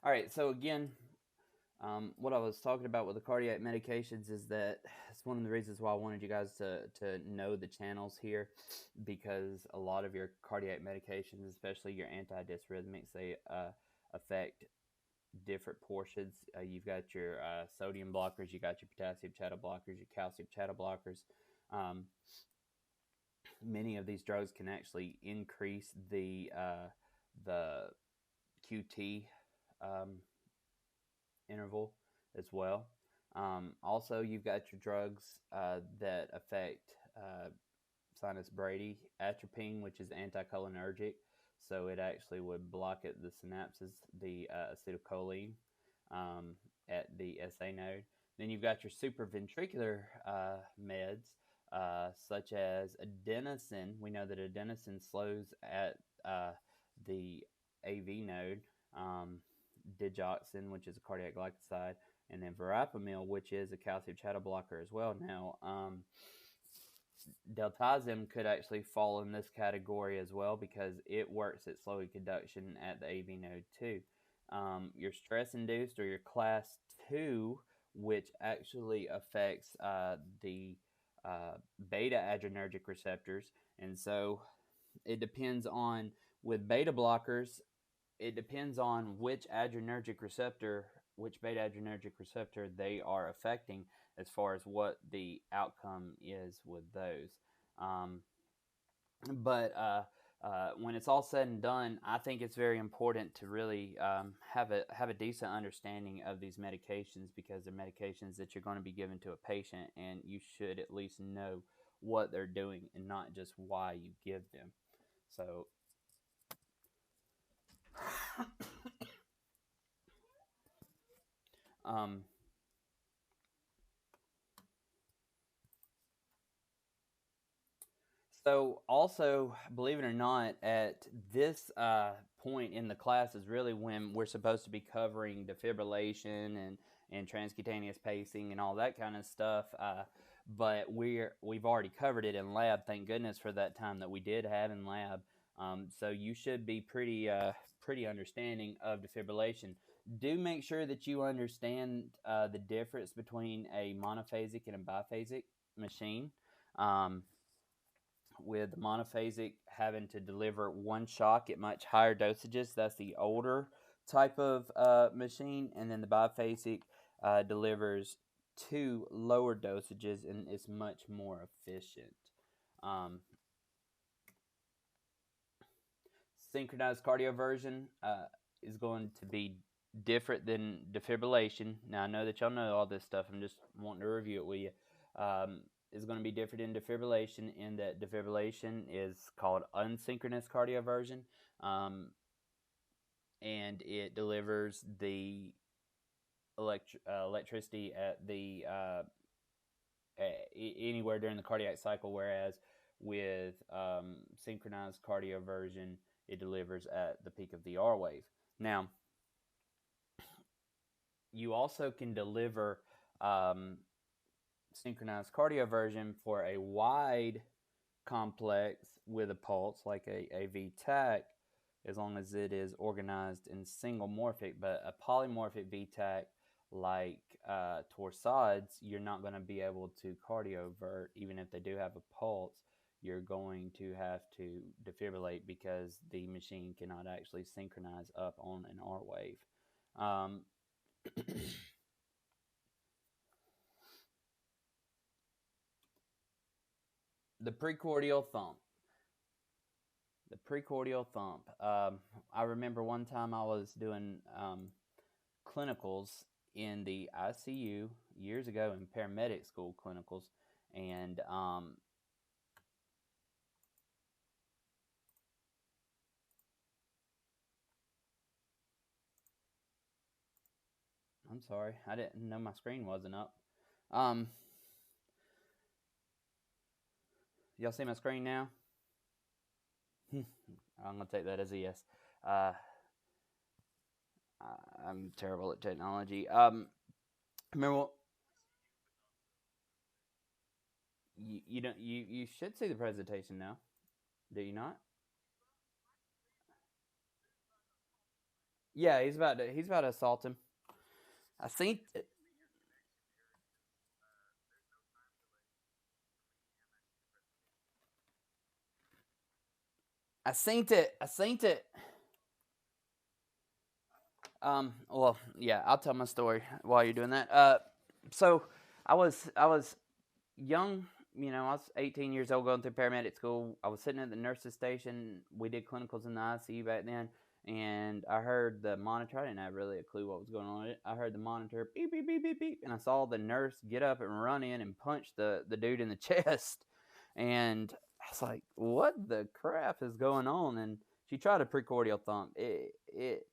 All right, so again, what I was talking about with the cardiac medications is that it's one of the reasons why I wanted you guys to know the channels here, because a lot of your cardiac medications, especially your antidysrhythmics, they affect different portions. You've got your sodium blockers, you got your potassium channel blockers, your calcium channel blockers. Um, Many of these drugs can actually increase the QT um, interval as well. Also, you've got your drugs that affect sinus brady atropine, which is anticholinergic, so it actually would block at the synapses, the acetylcholine at the SA node. Then you've got your supraventricular meds, such as adenosine. We know that adenosine slows at the AV node, um, digoxin, which is a cardiac glycoside, and then verapamil, which is a calcium channel blocker as well. Now, deltazim could actually fall in this category as well because it works at slowing conduction at the AV node too. Your stress induced or your class 2, which actually affects the beta adrenergic receptors. And so it depends on, with beta blockers, it depends on which beta adrenergic receptor they are affecting as far as what the outcome is with those. Um, but when it's all said and done, I think it's very important to really have a decent understanding of these medications, because they're medications that you're going to be given to a patient, and you should at least know what they're doing and not just why you give them. So um, So, also, believe it or not, at this point in the class is really when we're supposed to be covering defibrillation and transcutaneous pacing and all that kind of stuff. But we've already covered it in lab. Thank goodness for that time that we did have in lab. So you should be pretty understanding of defibrillation. Do make sure that you understand the difference between a monophasic and a biphasic machine. Um, with monophasic having to deliver one shock at much higher dosages. That's the older type of machine. And then the biphasic delivers two lower dosages and is much more efficient. Um, Synchronized cardioversion is going to be different than defibrillation. Now, I know that y'all know all this stuff. I'm just wanting to review it with you. Is going to be different in defibrillation in that defibrillation is called unsynchronous cardioversion, and it delivers the electricity at the anywhere during the cardiac cycle, whereas with synchronized cardioversion, it delivers at the peak of the R wave. Now, you also can deliver synchronized cardioversion for a wide complex with a pulse, like a VTAC, as long as it is organized in single morphic. But a polymorphic VTAC, like torsades, you're not going to be able to cardiovert. Even if they do have a pulse, you're going to have to defibrillate because the machine cannot actually synchronize up on an R wave. The precordial thump. The precordial thump. I remember one time I was doing clinicals in the ICU years ago, in paramedic school clinicals, and I'm sorry, I didn't know my screen wasn't up. Um, y'all see my screen now? I'm gonna take that as a yes. Uh, I'm terrible at technology. Remember what, you don't you should see the presentation now. Do you not? Yeah, he's about to assault him. I think I synced it. I synced it. Well, yeah, I'll tell my story while you're doing that. So I was young. You know, I was 18 years old going through paramedic school. I was sitting at the nurses station. We did clinicals in the ICU back then, and I heard the monitor. I didn't have really a clue what was going on. I heard the monitor beep beep beep beep beep, and I saw the nurse get up and run in and punch the dude in the chest, and I was like, "What the crap is going on?" And she tried a precordial thump. It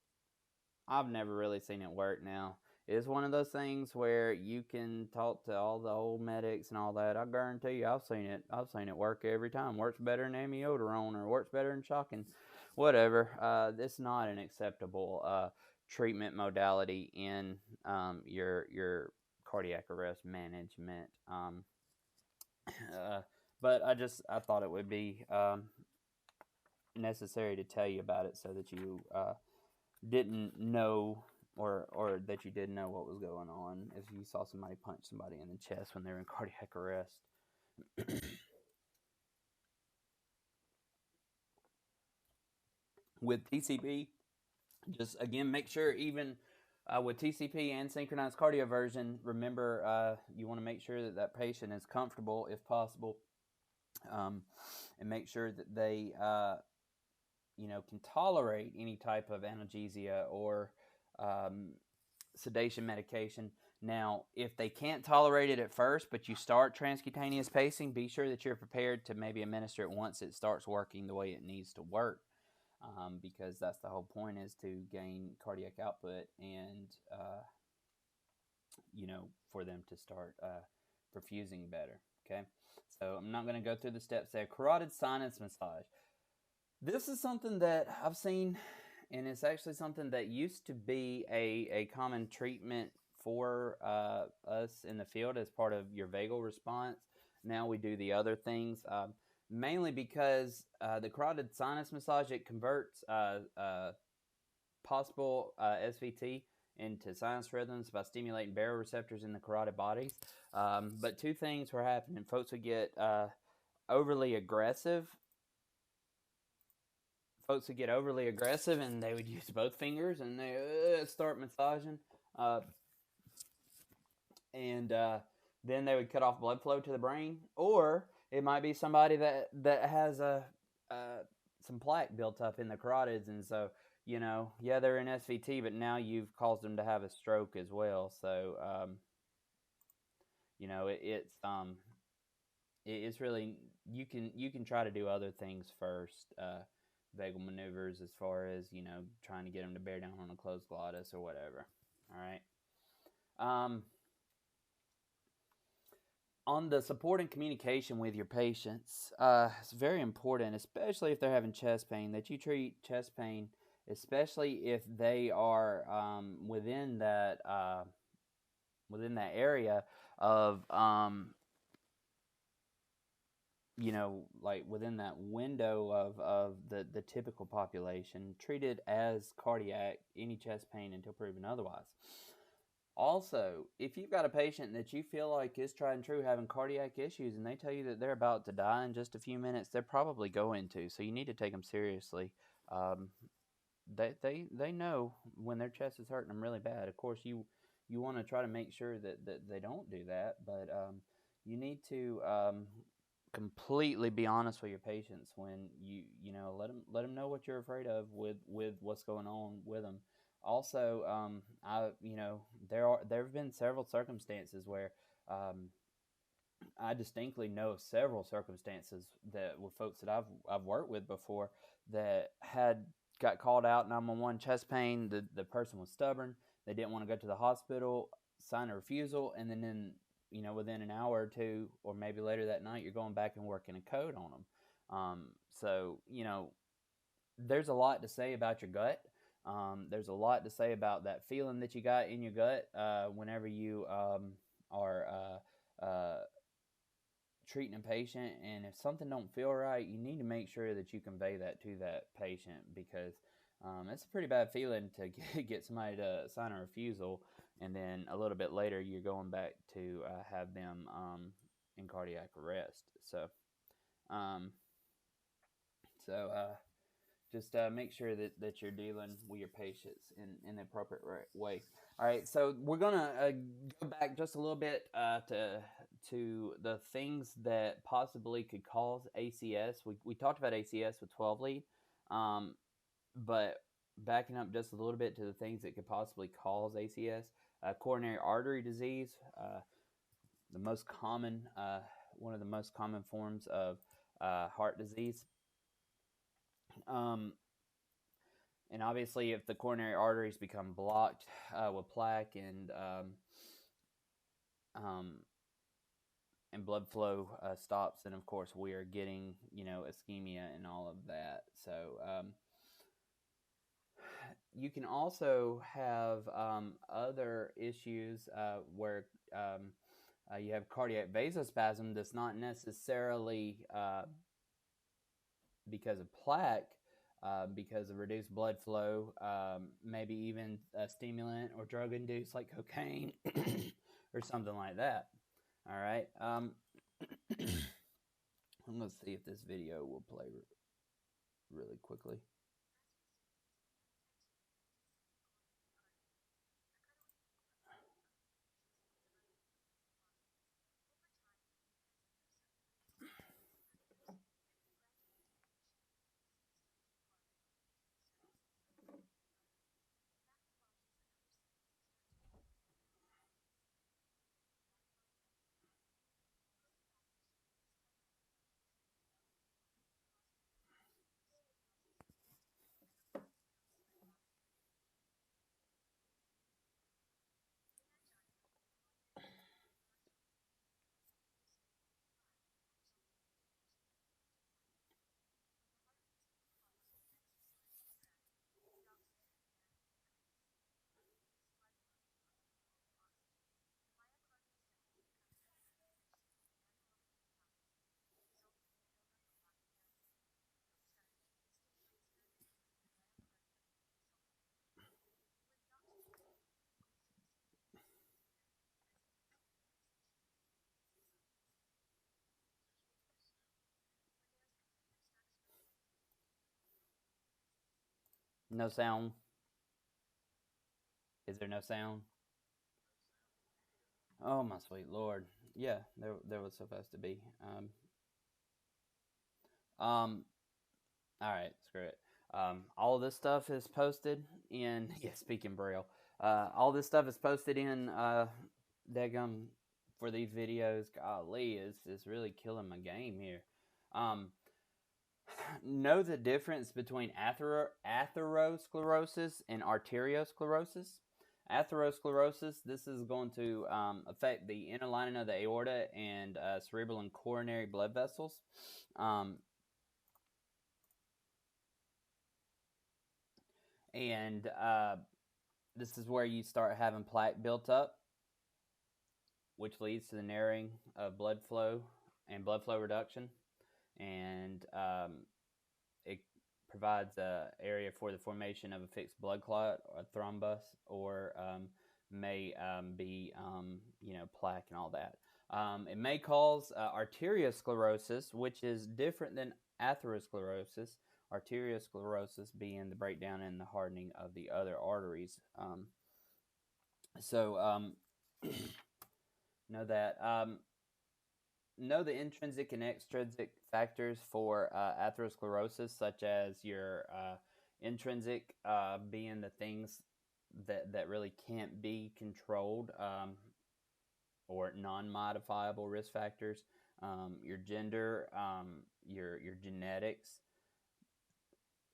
I've never really seen it work now. It's one of those things where you can talk to all the old medics and all that. I guarantee you, I've seen it. I've seen it work every time. Works better than amiodarone or works better than shocking, whatever. It's not an acceptable treatment modality in your cardiac arrest management. Uh, but I thought it would be necessary to tell you about it so that you didn't know or that you did know what was going on if you saw somebody punch somebody in the chest when they're in cardiac arrest. With TCP, just again make sure even with TCP and synchronized cardioversion, remember you want to make sure that that patient is comfortable if possible, and make sure that they can tolerate any type of analgesia or sedation medication. Now, if they can't tolerate it at first, but you start transcutaneous pacing, be sure that you're prepared to maybe administer it once it starts working the way it needs to work, because that's the whole point, is to gain cardiac output and, for them to start perfusing better, okay? So I'm not going to go through the steps there. Carotid sinus massage. This is something that I've seen, and it's actually something that used to be a common treatment for us in the field as part of your vagal response. Now we do the other things, mainly because the carotid sinus massage, it converts possible SVT into sinus rhythms by stimulating baroreceptors in the carotid bodies. But two things were happening. Folks would get overly aggressive. Folks would get overly aggressive, and they would use both fingers, and they start massaging, and then they would cut off blood flow to the brain. Or it might be somebody that has some plaque built up in the carotids, and so they're in SVT, but now you've caused them to have a stroke as well. So it's really, you can try to do other things first. Vagal maneuvers, as far as trying to get them to bear down on a closed glottis or whatever. All right. On the support and communication with your patients, it's very important, especially if they're having chest pain, that you treat chest pain, especially if they are within that area of like within that window of the typical population, treated as cardiac, any chest pain until proven otherwise. Also, if you've got a patient that you feel like is tried and true having cardiac issues, and they tell you that they're about to die in just a few minutes, they're probably going to. So you need to take them seriously. They know when their chest is hurting them really bad. Of course, you want to try to make sure that they don't do that, but you need to completely be honest with your patients when let them know what you're afraid of with what's going on with them. Also, there have been several circumstances where I distinctly know several circumstances that with folks that I've worked with before that got called out 911 chest pain. The person was stubborn. They didn't want to go to the hospital, sign a refusal, and then within an hour or two, or maybe later that night, you're going back and working a code on them. So there's a lot to say about your gut. There's a lot to say about that feeling that you got in your gut whenever you are treating a patient. And if something don't feel right, you need to make sure that you convey that to that patient, because It's a pretty bad feeling to get somebody to sign a refusal, and then a little bit later you're going back to have them in cardiac arrest. Um, so just make sure that you're dealing with your patients in the appropriate way. All right, so we're gonna go back just a little bit to the things that possibly could cause ACS. We talked about ACS with 12 lead, but backing up just a little bit to the things that could possibly cause ACS, coronary artery disease, the most common, one of the most common forms of heart disease. And obviously, if the coronary arteries become blocked with plaque and blood flow stops, then of course we are getting ischemia and all of that. So you can also have other issues where you have cardiac vasospasm that's not necessarily because of plaque. Because of reduced blood flow, maybe even a stimulant or drug induced like cocaine or something like that. All right. I'm going to see if this video will play really quickly. No sound. Is there no sound? Oh my sweet Lord. Yeah, there was supposed to be. All right, screw it. All this stuff is posted in speaking Braille. All this stuff is posted in Degum for these videos. Golly, is really killing my game here. Know the difference between atherosclerosis and arteriosclerosis. Atherosclerosis, this is going to affect the inner lining of the aorta and cerebral and coronary blood vessels. And this is where you start having plaque built up, which leads to the narrowing of blood flow and blood flow reduction. And it provides an area for the formation of a fixed blood clot or thrombus, or may be plaque and all that. It may cause arteriosclerosis, which is different than atherosclerosis. Arteriosclerosis being the breakdown and the hardening of the other arteries. Know that. Know the intrinsic and extrinsic factors for atherosclerosis, such as your intrinsic being the things that really can't be controlled, or non-modifiable risk factors. Your gender, your genetics.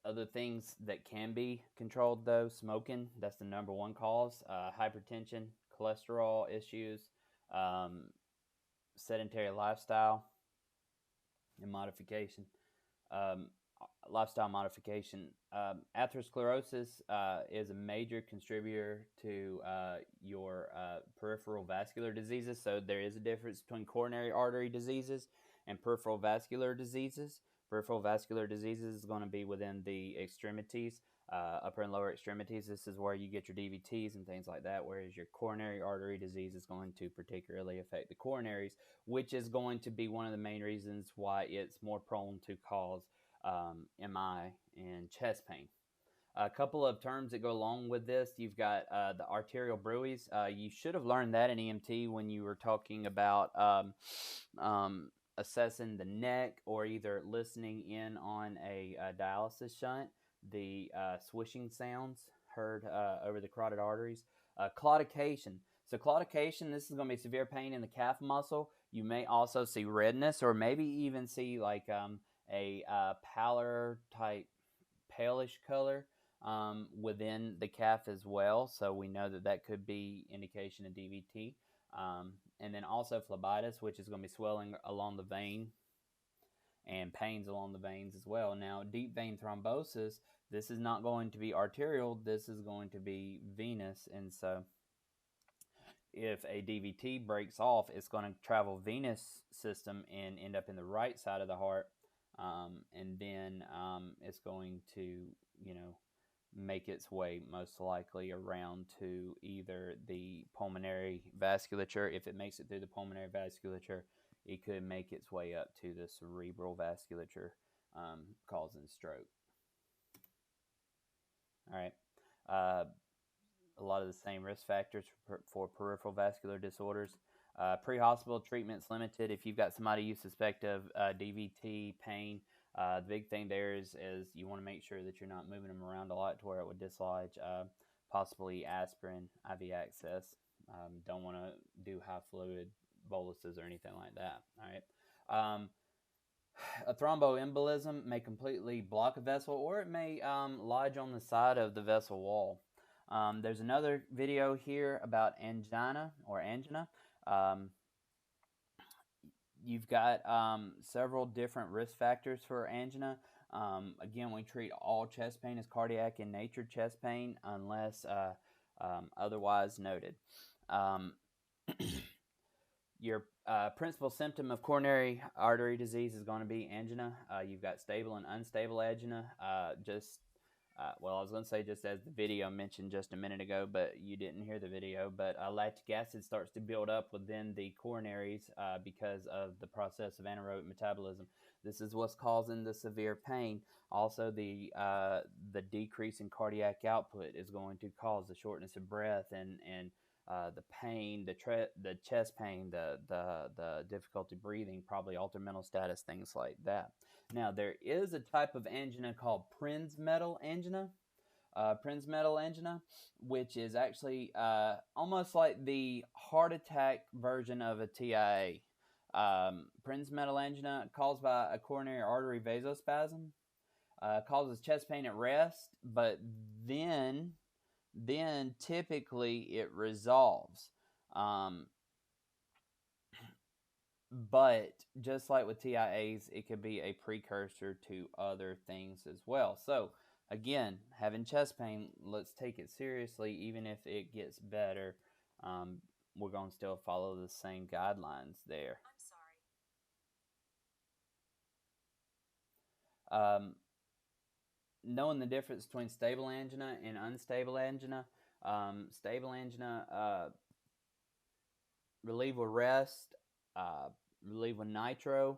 Other things that can be controlled, though: smoking, that's the number one cause. Hypertension, cholesterol issues, sedentary lifestyle, and modification. Lifestyle modification. Atherosclerosis is a major contributor to your peripheral vascular diseases. So there is a difference between coronary artery diseases and peripheral vascular diseases. Peripheral vascular diseases is going to be within the extremities, upper and lower extremities. This is where you get your DVTs and things like that, whereas your coronary artery disease is going to particularly affect the coronaries, which is going to be one of the main reasons why it's more prone to cause MI and chest pain. A couple of terms that go along with this, you've got the arterial bruits. You should have learned that in EMT when you were talking about assessing the neck or either listening in on a dialysis shunt, the swishing sounds heard over the carotid arteries. Claudication. So claudication, this is going to be severe pain in the calf muscle. You may also see redness or maybe even see like a pallor type palish color within the calf as well. So we know that that could be indication of DVT. And then also phlebitis, which is going to be swelling along the vein and pains along the veins as well. Now, deep vein thrombosis, this is not going to be arterial. This is going to be venous. And so if a DVT breaks off, it's going to travel venous system and end up in the right side of the heart. And then it's going to, make its way most likely around to either the pulmonary vasculature. If it makes it through the pulmonary vasculature, it could make its way up to the cerebral vasculature, causing stroke. All right. A lot of the same risk factors for peripheral vascular disorders. Pre-hospital treatment's limited. If you've got somebody you suspect of DVT, pain, the big thing there is you want to make sure that you're not moving them around a lot to where it would dislodge, possibly aspirin, IV access. Don't want to do high fluid boluses or anything like that. All right. A thromboembolism may completely block a vessel, or it may lodge on the side of the vessel wall. There's another video here about angina. You've got several different risk factors for angina. Again, we treat all chest pain as cardiac in nature chest pain unless otherwise noted. Your principal symptom of coronary artery disease is going to be angina. You've got stable and unstable angina. I was going to say just as the video mentioned just a minute ago, but you didn't hear the video, but lactic acid starts to build up within the coronaries because of the process of anaerobic metabolism. This is what's causing the severe pain. Also, the decrease in cardiac output is going to cause the shortness of breath and the pain, the chest pain, the difficulty breathing, probably altered mental status, things like that. Now, there is a type of angina called Prinzmetal angina. Prinzmetal angina, which is actually almost like the heart attack version of a TIA. Prinzmetal angina caused by a coronary artery vasospasm, causes chest pain at rest, but then typically it resolves. But just like with TIAs, it could be a precursor to other things as well. So again, having chest pain, let's take it seriously. Even if it gets better, we're going to still follow the same guidelines there. I'm sorry. Knowing the difference between stable angina and unstable angina. Stable angina, relieve with rest, relieve with nitro.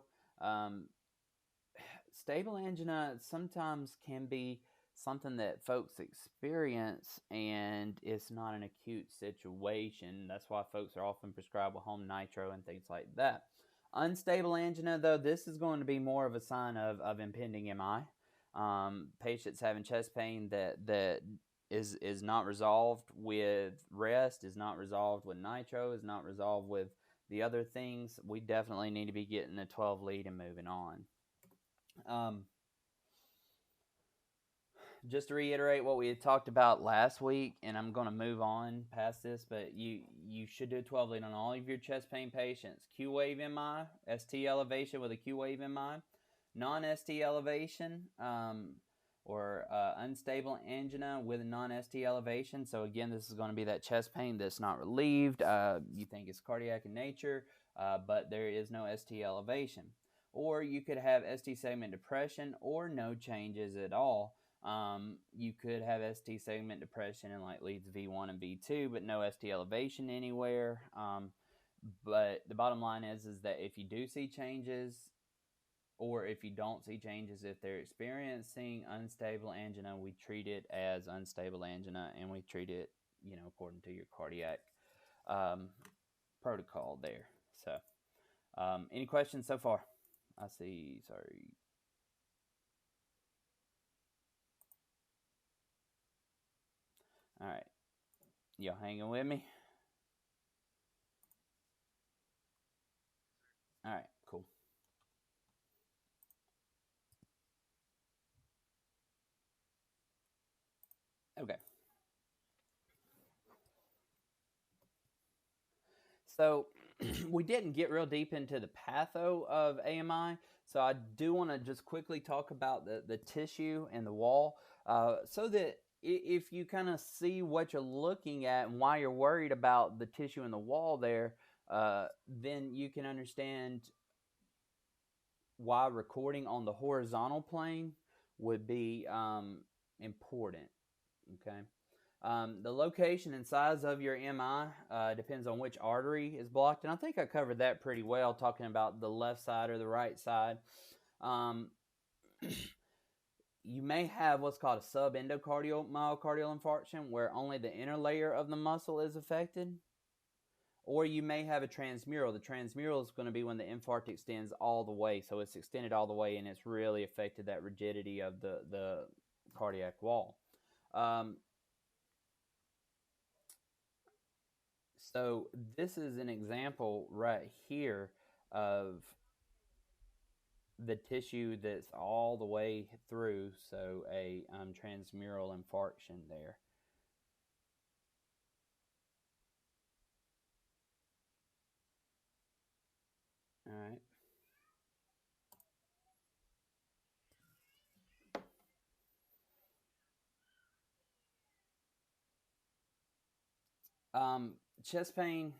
Stable angina sometimes can be something that folks experience and it's not an acute situation. That's why folks are often prescribed with home nitro and things like that. Unstable angina, though, this is going to be more of a sign of impending MI. Patients having chest pain that is not resolved with rest, is not resolved with nitro, is not resolved with the other things. We definitely need to be getting a 12 lead and moving on. Just to reiterate what we had talked about last week, and I'm going to move on past this, but you should do a 12 lead on all of your chest pain patients. Q-wave MI, ST elevation with a Q-wave MI, non-ST elevation, or unstable angina with a non-ST elevation. So again, this is going to be that chest pain that's not relieved. You think it's cardiac in nature, but there is no ST elevation. or you could have ST segment depression or no changes at all. You could have ST segment depression in like leads V1 and V2, but no ST elevation anywhere. But the bottom line is that if you do see changes, or if you don't see changes, if they're experiencing unstable angina, we treat it as unstable angina, and we treat it, according to your cardiac protocol there. So, any questions so far? I see. Sorry. All right. Y'all hanging with me? All right. Cool. Okay. So we didn't get real deep into the patho of AMI, so I do want to just quickly talk about the tissue and the wall, so that if you kind of see what you're looking at and why you're worried about the tissue and the wall there, then you can understand why recording on the horizontal plane would be important. Okay. The location and size of your MI depends on which artery is blocked, and I think I covered that pretty well, talking about the left side or the right side. You may have what's called a subendocardial myocardial infarction, where only the inner layer of the muscle is affected, or you may have a transmural. The transmural is going to be when the infarct extends all the way, so it's extended all the way, and it's really affected that rigidity of the cardiac wall. So this is an example right here of the tissue that's all the way through, so a transmural infarction there. All right. Chest pain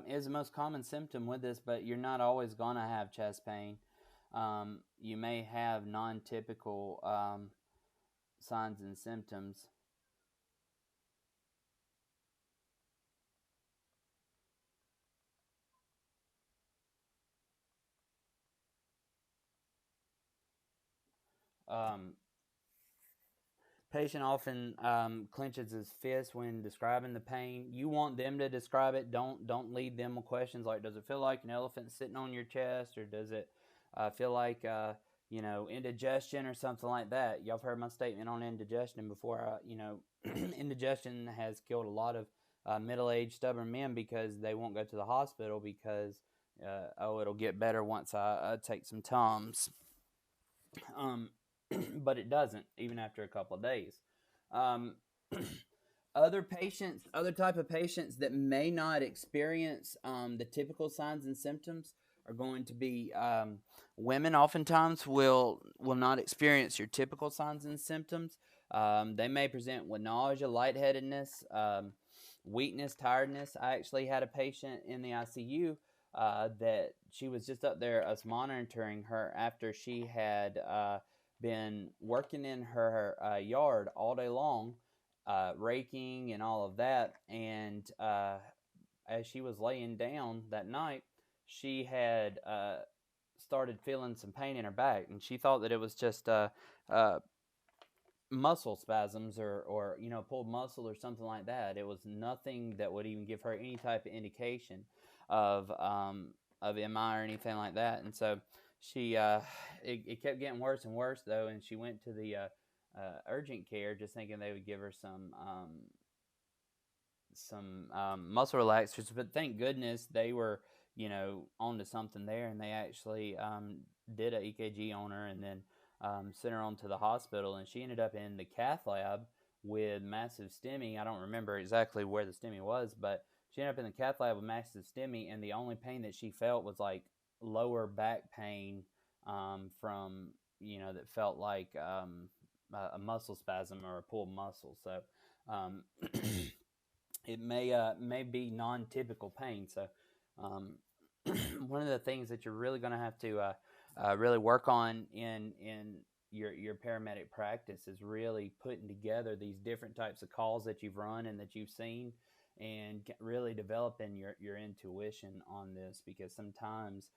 is the most common symptom with this, but you're not always going to have chest pain. You may have non-typical signs and symptoms. Patient often clenches his fist when describing the pain. You want them to describe it. Don't lead them with questions like, does it feel like an elephant sitting on your chest, or does it feel like indigestion or something like that? Y'all have heard my statement on indigestion before. Indigestion has killed a lot of middle-aged stubborn men because they won't go to the hospital because it'll get better once I take some Tums. But it doesn't, even after a couple of days. Other type of patients that may not experience the typical signs and symptoms are going to be women. Oftentimes will not experience your typical signs and symptoms. They may present with nausea, lightheadedness, weakness, tiredness. I actually had a patient in the ICU that she was just up there, us monitoring her after she had been working in her yard all day long, raking and all of that. And as she was laying down that night, she had started feeling some pain in her back, and she thought that it was just muscle spasms or pulled muscle or something like that. It was nothing that would even give her any type of indication of MI or anything like that. And so she it kept getting worse and worse though, and she went to the urgent care just thinking they would give her some muscle relaxers, but thank goodness they were onto something there, and they actually did an EKG on her and then sent her on to the hospital, and she ended up in the cath lab with massive STEMI. I don't remember exactly where the STEMI was, but she ended up in the cath lab with massive STEMI, and the only pain that she felt was like lower back pain from that felt like a muscle spasm or a pulled muscle. So it may be non-typical pain. So one of the things that you're really going to have to really work on in your paramedic practice is really putting together these different types of calls that you've run and that you've seen, and really developing your intuition on this, because sometimes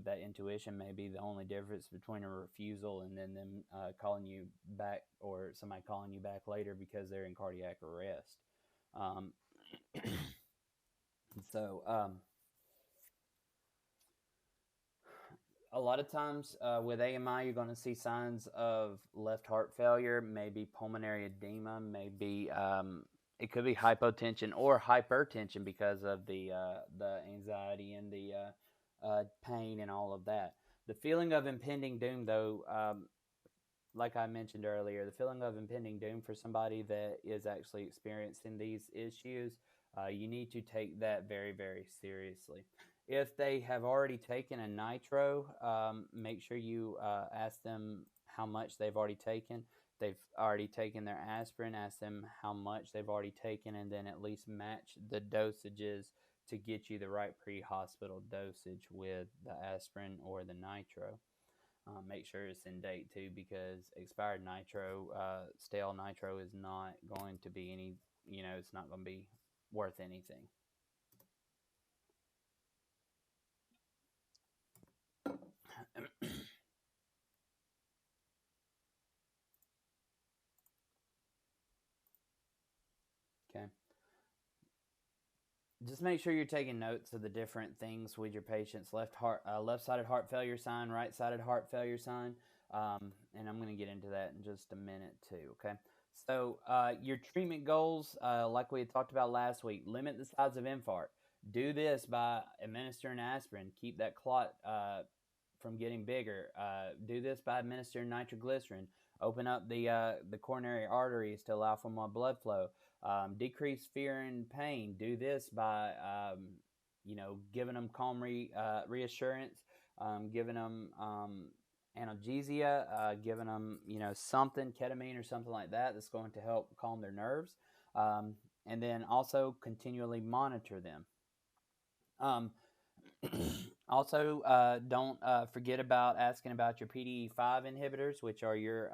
that intuition may be the only difference between a refusal and then them calling you back, or somebody calling you back later because they're in cardiac arrest. um, so a lot of times with AMI, you're going to see signs of left heart failure, maybe pulmonary edema, maybe it could be hypotension or hypertension because of the anxiety and the pain and all of that. The feeling of impending doom, though, like I mentioned earlier, the feeling of impending doom for somebody that is actually experiencing these issues, you need to take that very, very seriously. If they have already taken a nitro, make sure you ask them how much they've already taken. They've already taken their aspirin, ask them how much they've already taken, and then at least match the dosages to get you the right pre-hospital dosage with the aspirin or the nitro. Make sure it's in date too, because expired nitro, stale nitro is not going to be any, it's not going to be worth anything. Okay. Just make sure you're taking notes of the different things with your patient's left-sided heart failure sign, right-sided heart failure sign, and I'm going to get into that in just a minute too. Okay. So your treatment goals, like we had talked about last week, limit the size of infarct. Do this by administering aspirin. Keep that clot from getting bigger. Do this by administering nitroglycerin. Open up the coronary arteries to allow for more blood flow. Decrease fear and pain. Do this by giving them calm reassurance, giving them analgesia, giving them something, ketamine or something like that, that's going to help calm their nerves, and then also continually monitor them. Also, don't forget about asking about your PDE5 inhibitors, which are your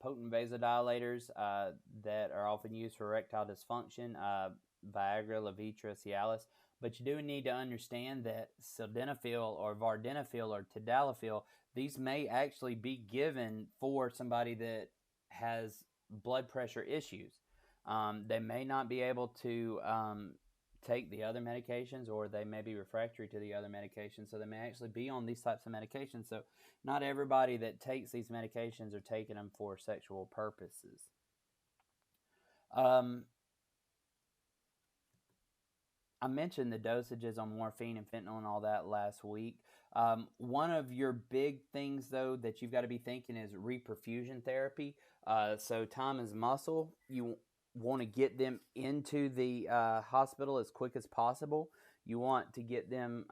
potent vasodilators that are often used for erectile dysfunction, Viagra, Levitra, Cialis. But you do need to understand that sildenafil or vardenafil or tadalafil, these may actually be given for somebody that has blood pressure issues. They may not be able to take the other medications, or they may be refractory to the other medications, so they may actually be on these types of medications. So not everybody that takes these medications are taking them for sexual purposes. I mentioned the dosages on morphine and fentanyl and all that last week. One of your big things, though, that you've got to be thinking is reperfusion therapy. So time is muscle. You want to get them into the hospital as quick as possible. You want to get them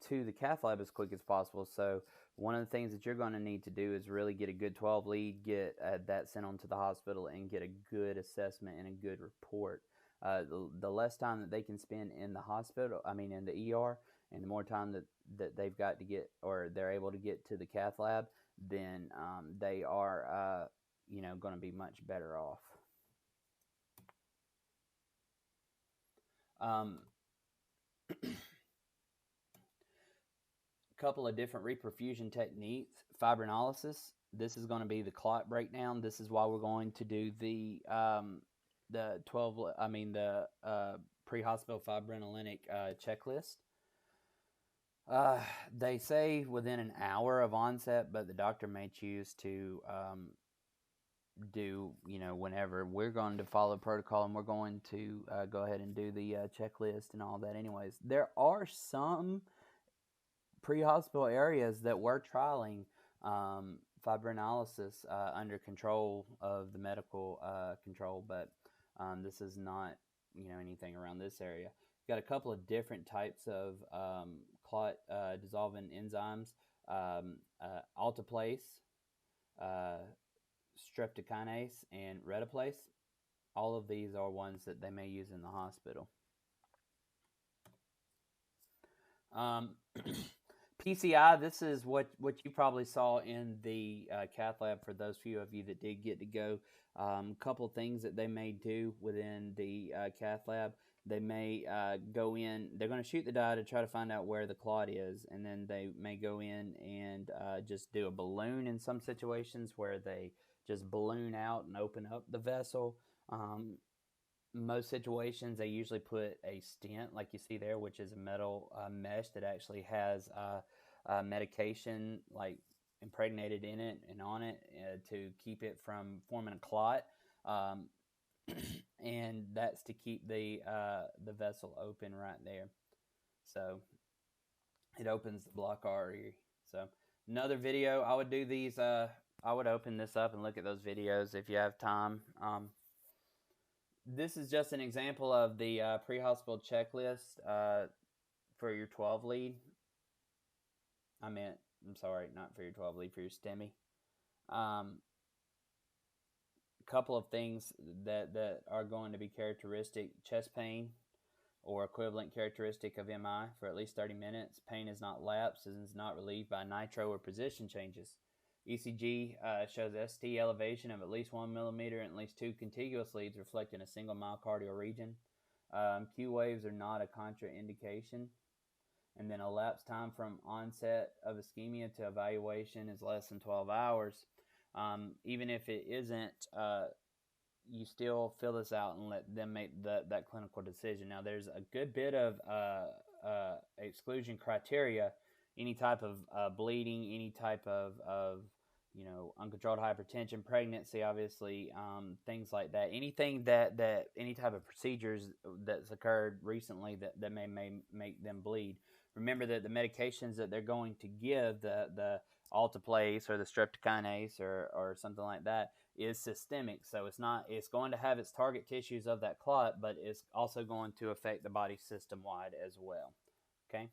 to the cath lab as quick as possible. So one of the things that you're going to need to do is really get a good 12 lead, get that sent on to the hospital, and get a good assessment and a good report. The less time that they can spend in the hospital, in the ER, and the more time that they've got to get, or they're able to get to the cath lab, then they are, going to be much better off. Couple of different reperfusion techniques. Fibrinolysis. This is going to be the clot breakdown. This is why we're going to do the pre-hospital fibrinolytic checklist. They say within an hour of onset, but the doctor may choose to do whenever. We're going to follow protocol, and we're going to go ahead and do the checklist and all that anyways. There are some pre-hospital areas that were trialing fibrinolysis under control of the medical control, but this is not anything around this area. We've got a couple of different types of clot dissolving enzymes, alteplase, streptokinase, and retiplase. All of these are ones that they may use in the hospital. PCI, this is what you probably saw in the cath lab for those few of you that did get to go. A couple of things that they may do within the cath lab. They may go in, they're going to shoot the dye to try to find out where the clot is, and then they may go in and just do a balloon in some situations where they just balloon out and open up the vessel. Most situations, they usually put a stent, like you see there, which is a metal mesh that actually has medication like impregnated in it and on it to keep it from forming a clot, and that's to keep the vessel open right there. So it opens the block artery. So another video, I would do these. I would open this up and look at those videos if you have time. This is just an example of the pre-hospital checklist for your 12 lead. I'm sorry, not for your 12 lead, for your STEMI. Couple of things that are going to be characteristic: chest pain or equivalent characteristic of MI for at least 30 minutes. Pain is not lapsed and is not relieved by nitro or position changes. ECG shows ST elevation of at least 1 millimeter and at least 2 contiguous leads reflecting a single myocardial region. Q waves are not a contraindication. And then elapsed time from onset of ischemia to evaluation is less than 12 hours. Even if it isn't, you still fill this out and let them make that clinical decision. Now, there's a good bit of exclusion criteria. Any type of bleeding, any type of uncontrolled hypertension, pregnancy, obviously, things like that. Anything that any type of procedures that's occurred recently that may make them bleed. Remember that the medications that they're going to give, the alteplase or the streptokinase or something like that, is systemic. So it's going to have its target tissues of that clot, but it's also going to affect the body system-wide as well. Okay.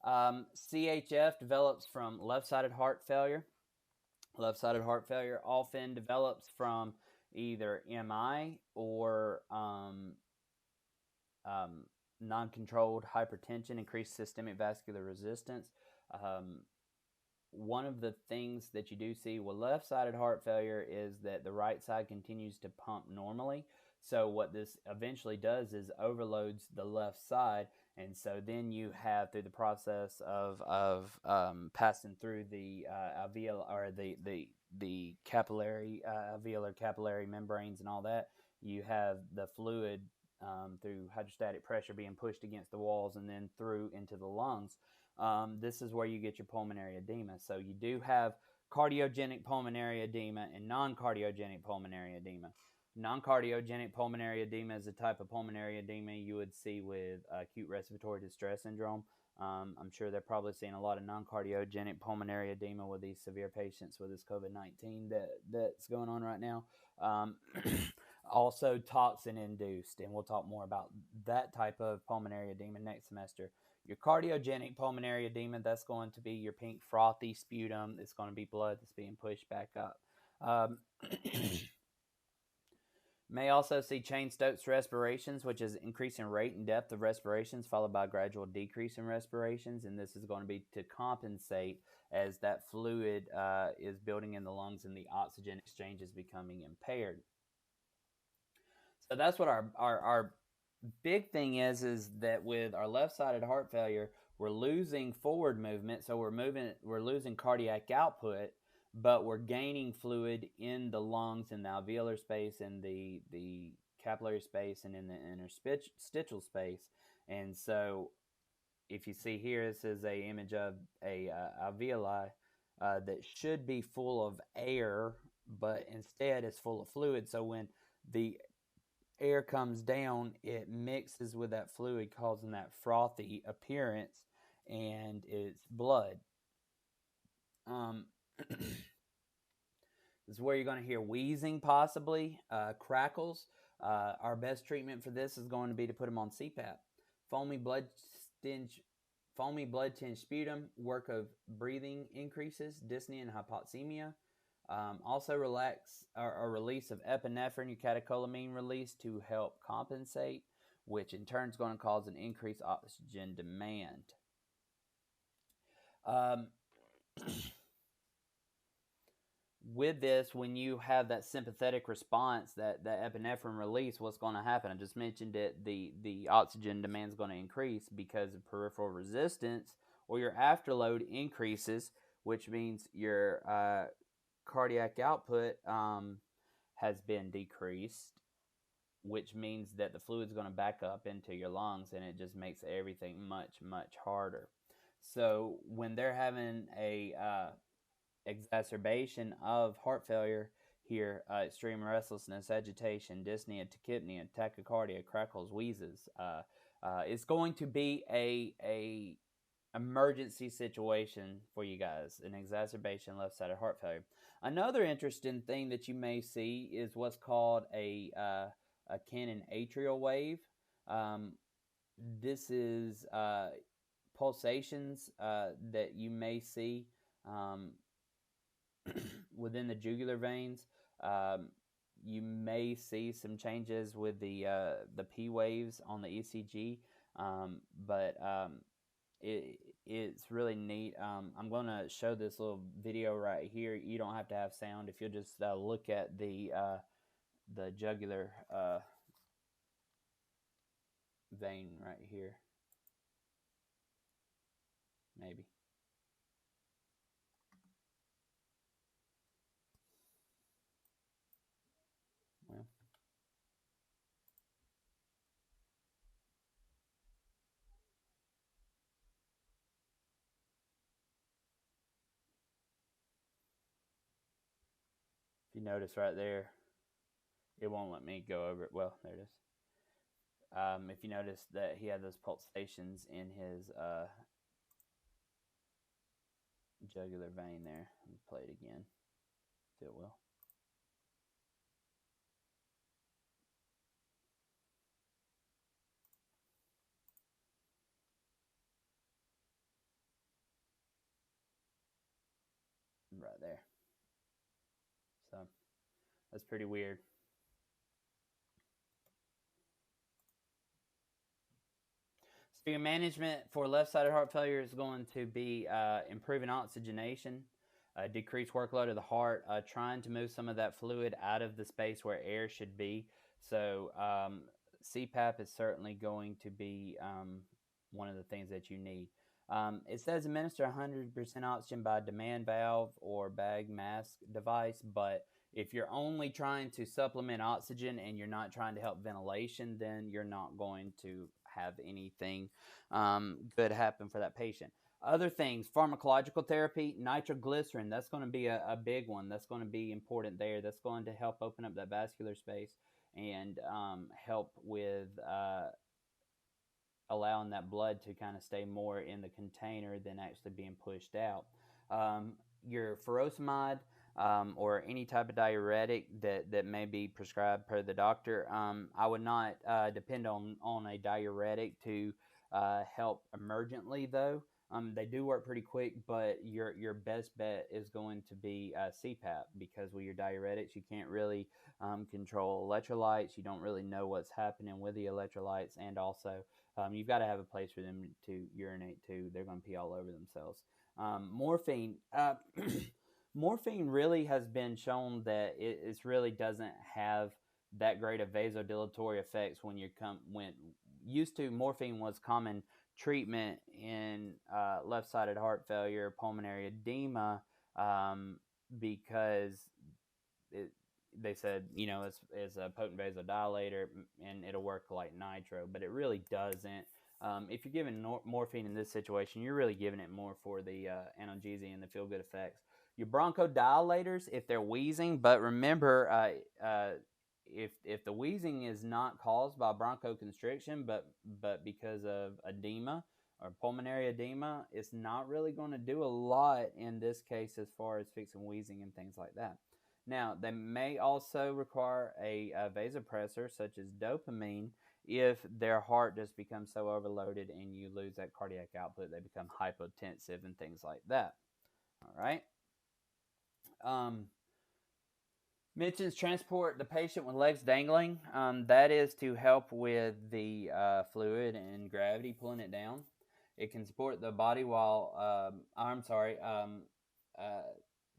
CHF develops from left-sided heart failure. Left-sided heart failure often develops from either MI or non-controlled hypertension, increased systemic vascular resistance. One of the things that you do see with left-sided heart failure is that the right side continues to pump normally. So what this eventually does is overloads the left side, and so then you have, through the process of passing through the alveolar or the capillary alveolar capillary membranes and all that, you have the fluid through hydrostatic pressure being pushed against the walls and then through into the lungs. This is where you get your pulmonary edema. So you do have cardiogenic pulmonary edema and non-cardiogenic pulmonary edema. Non-cardiogenic pulmonary edema is a type of pulmonary edema you would see with acute respiratory distress syndrome. I'm sure they're probably seeing a lot of non-cardiogenic pulmonary edema with these severe patients with this COVID-19 that's going on right now. Also toxin-induced, and we'll talk more about that type of pulmonary edema next semester. Your cardiogenic pulmonary edema, that's going to be your pink frothy sputum. It's going to be blood that's being pushed back up. May also see chain-Stokes respirations, which is increasing rate and depth of respirations followed by a gradual decrease in respirations, and this is going to be to compensate as that fluid is building in the lungs and the oxygen exchange is becoming impaired. So that's what our big thing is that with our left-sided heart failure, we're losing forward movement, so we're losing cardiac output, but we're gaining fluid in the lungs, in the alveolar space, in the capillary space, and in the interstitial space. And so if you see here, this is an image of a alveoli that should be full of air, but instead it's full of fluid. So when the air comes down, it mixes with that fluid, causing that frothy appearance, and it's blood. This is where you're going to hear wheezing, possibly crackles. Our best treatment for this is going to be to put them on CPAP. Foamy blood-tinged sputum, work of breathing increases, dyspnea and hypoxemia. Also release of epinephrine, your catecholamine release, to help compensate, which in turn is going to cause an increased oxygen demand. Um, with this, when you have that sympathetic response, that epinephrine release, what's going to happen? I just mentioned it. The oxygen demand is going to increase because of peripheral resistance, or your afterload increases, which means your cardiac output has been decreased, which means that the fluid is going to back up into your lungs, and it just makes everything much harder. So when they're having a exacerbation of heart failure here, extreme restlessness, agitation, dyspnea, tachypnea, tachycardia, crackles, wheezes, it's going to be a emergency situation for you guys, an exacerbation left-sided heart failure. Another interesting thing that you may see is what's called a Cannon atrial wave. This is pulsations that you may see within the jugular veins. You may see some changes with the P waves on the ECG, but it's really neat. I'm going to show this little video right here. You don't have to have sound if you'll just look at the jugular vein right here. Maybe. Well, if you notice right there, it won't let me go over it. Well, there it is. If you notice that he had those pulsations in his jugular vein there. Let me play it again, if it will. Right there. So that's pretty weird. So your management for left-sided heart failure is going to be improving oxygenation, decreased workload of the heart, trying to move some of that fluid out of the space where air should be. So CPAP is certainly going to be one of the things that you need. It says administer 100% oxygen by demand valve or bag mask device, but if you're only trying to supplement oxygen and you're not trying to help ventilation, then you're not going to have anything good happen for that patient. Other things, pharmacological therapy, nitroglycerin, that's going to be a big one. That's going to be important there. That's going to help open up that vascular space and help with allowing that blood to kind of stay more in the container than actually being pushed out. Your furosemide or any type of diuretic that may be prescribed per the doctor, I would not depend on a diuretic to help emergently, though. They do work pretty quick, but your best bet is going to be CPAP, because with your diuretics, you can't really control electrolytes. You don't really know what's happening with the electrolytes, and also you've got to have a place for them to urinate too. They're going to pee all over themselves. Morphine. Morphine really has been shown that it really doesn't have that great of vasodilatory effects when used to. Morphine was common treatment in left-sided heart failure, pulmonary edema, because they said, it's a potent vasodilator and it'll work like nitro, but it really doesn't. If you're giving morphine in this situation, you're really giving it more for the analgesia and the feel-good effects. Your bronchodilators, if they're wheezing, but remember, if the wheezing is not caused by bronchoconstriction, but because of edema or pulmonary edema, it's not really going to do a lot in this case as far as fixing wheezing and things like that. Now, they may also require a vasopressor, such as dopamine, if their heart just becomes so overloaded and you lose that cardiac output, they become hypotensive and things like that. All right. Mentions transport the patient with legs dangling. That is to help with the fluid and gravity pulling it down. it can support the body while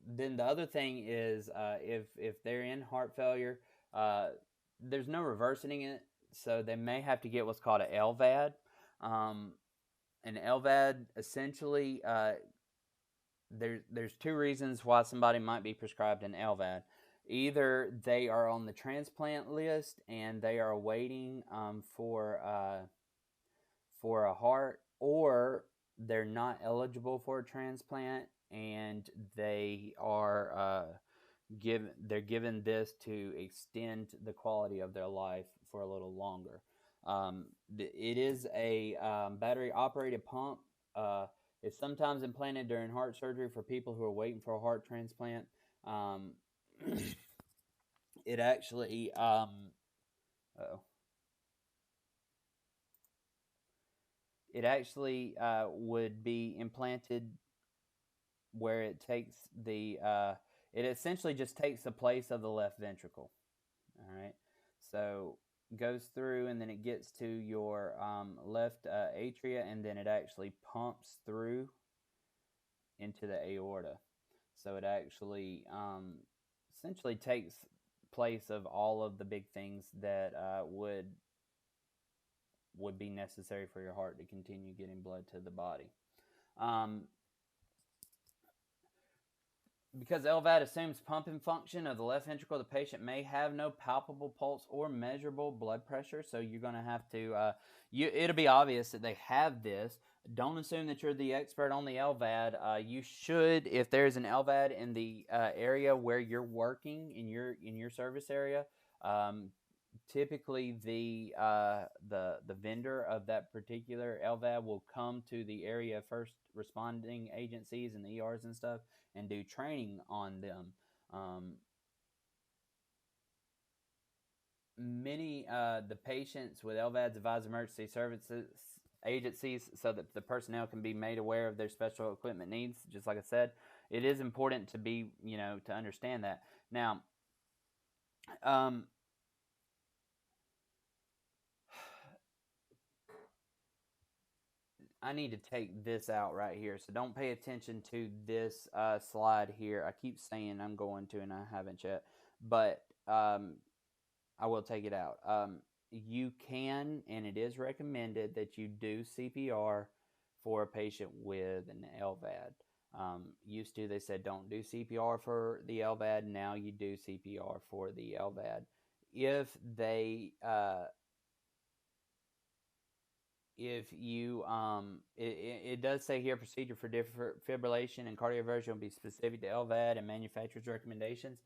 then the other thing is if they're in heart failure, there's no reversing it, so they may have to get what's called an Lvad. An Lvad essentially, there's two reasons why somebody might be prescribed an Lvad. Either they are on the transplant list and they are waiting for a heart, or they're not eligible for a transplant and they are they're given this to extend the quality of their life for a little longer. It is a battery operated pump. It's sometimes implanted during heart surgery for people who are waiting for a heart transplant. It actually would be implanted where it takes it essentially just takes the place of the left ventricle. All right, so goes through and then it gets to your left atria, and then it actually pumps through into the aorta. So it actually essentially takes place of all of the big things that would be necessary for your heart to continue getting blood to the body. Because Lvad assumes pumping function of the left ventricle, the patient may have no palpable pulse or measurable blood pressure. So you're going to have to, it'll be obvious that they have this. Don't assume that you're the expert on the Lvad. You should, if there's an Lvad in the area where you're working in your service area, typically the vendor of that particular Lvad will come to the area first responding agencies and the ERs and stuff and do training on them. Many the patients with Lvads advise emergency services agencies so that the personnel can be made aware of their special equipment needs. Just like I said, it is important to be, to understand that. Now, I need to take this out right here, so don't pay attention to this slide here. I keep saying I'm going to, and I haven't yet, but I will take it out. You can, and it is recommended that you do CPR for a patient with an Lvad. Used to, they said don't do CPR for the Lvad. Now you do CPR for the Lvad. If they if you it does say here procedure for defibrillation and cardioversion will be specific to Lvad and manufacturer's recommendations.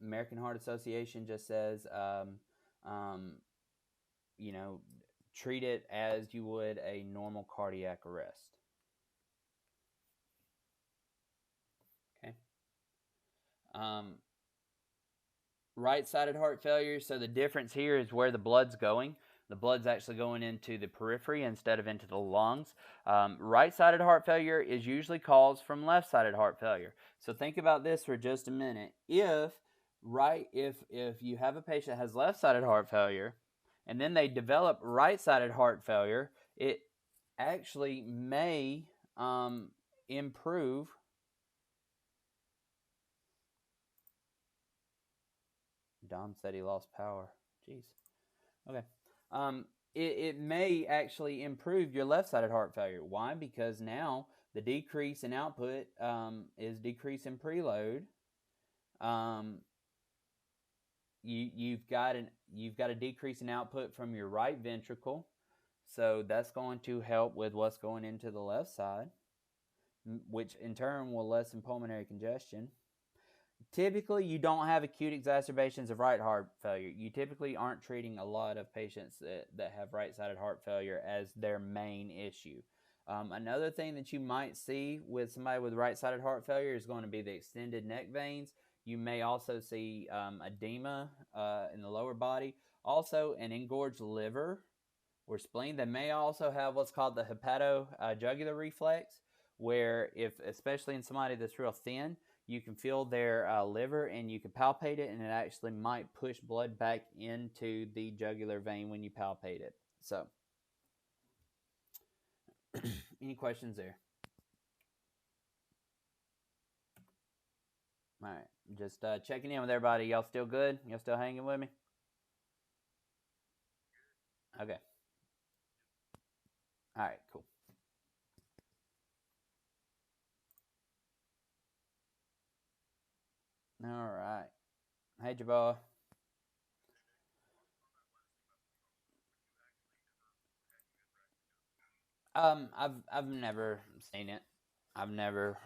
American Heart Association just says treat it as you would a normal cardiac arrest. Okay. Right-sided heart failure. So the difference here is where the blood's going. The blood's actually going into the periphery instead of into the lungs. Right-sided heart failure is usually caused from left-sided heart failure. So think about this for just a minute. If you have a patient that has left-sided heart failure, and then they develop right-sided heart failure, it actually may improve. Dom said he lost power. Jeez. Okay. It may actually improve your left-sided heart failure. Why? Because now the decrease in output is decrease in preload. You've got a decrease in output from your right ventricle, so that's going to help with what's going into the left side, which in turn will lessen pulmonary congestion. Typically, you don't have acute exacerbations of right heart failure. You typically aren't treating a lot of patients that have right-sided heart failure as their main issue. Another thing that you might see with somebody with right-sided heart failure is going to be the extended neck veins. You may also see edema in the lower body. Also, an engorged liver or spleen. They may also have what's called the hepatojugular reflex, where especially in somebody that's real thin, you can feel their liver and you can palpate it, and it actually might push blood back into the jugular vein when you palpate it. So, Any questions there? All right, just checking in with everybody. Y'all still good? Y'all still hanging with me? Okay. All right, cool. All right. Hey, Jabal. I've never seen it. I've never.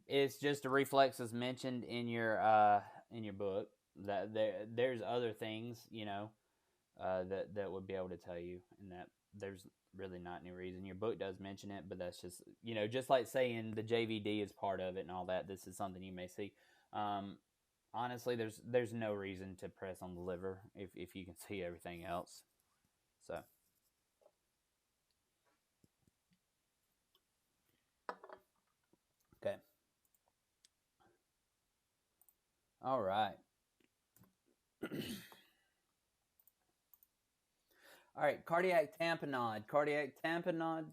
It's just a reflex as mentioned in your book. That there's other things, that would be able to tell you, and that there's really not any reason. Your book does mention it, but that's just just like saying the JVD is part of it and all that. This is something you may see. Honestly, there's no reason to press on the liver if you can see everything else. So. Okay. All right. All right. Cardiac tamponade. Cardiac tamponade.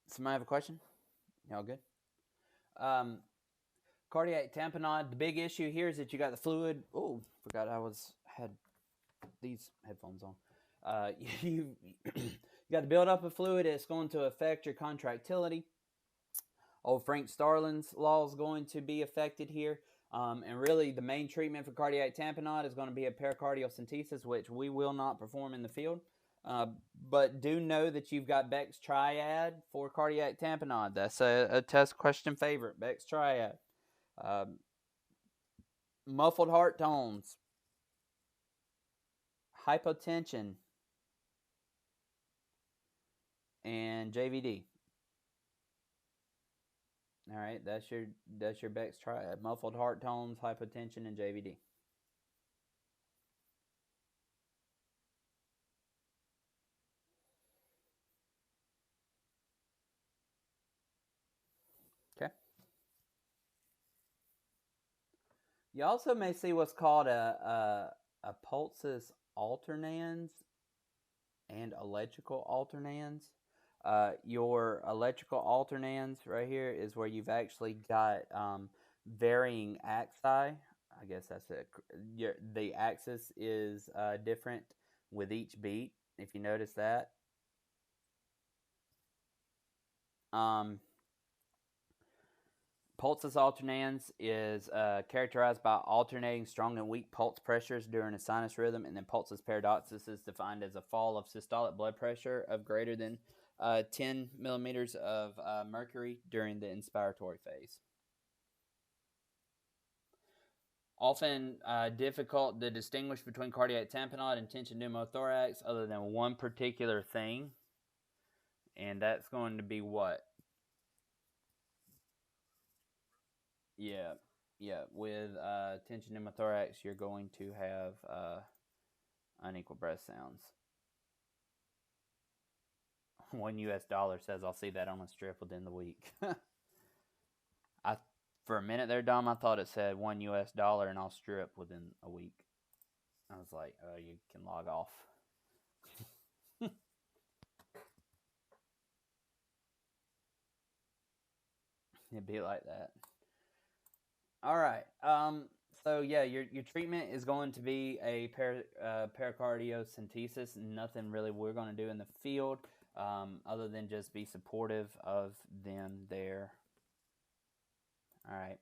Somebody have a question? Y'all good? Cardiac tamponade. The big issue here is that you got the fluid. Oh, forgot I had these headphones on. You got the buildup of fluid. It's going to affect your contractility. Old Frank Starlin's law is going to be affected here. And really, the main treatment for cardiac tamponade is going to be a pericardial centesis, which we will not perform in the field. But do know that you've got Beck's triad for cardiac tamponade. That's a test question favorite, Beck's triad. Muffled heart tones, hypotension, and JVD. All right, that's your Beck's triad: muffled heart tones, hypotension, and JVD. Okay. You also may see what's called a Poultice Alternans and electrical Alternans. Your electrical Alternans right here is where you've actually got varying axi. I guess that's it. The axis is different with each beat, if you notice that. Pulsus alternans is characterized by alternating strong and weak pulse pressures during a sinus rhythm, and then pulsus paradoxus is defined as a fall of systolic blood pressure of greater than 10 millimeters of mercury during the inspiratory phase. Often difficult to distinguish between cardiac tamponade and tension pneumothorax other than one particular thing, and that's going to be what? Yeah. With tension pneumothorax, you're going to have unequal breath sounds. $1 says I'll see that on a strip within the week. For a minute there, Dom, I thought it said $1 and I'll strip within a week. I was like, oh, you can log off. It'd be like that. All right. So yeah, your treatment is going to be a pericardiocentesis. Nothing really we're going to do in the field, other than just be supportive of them there. All right.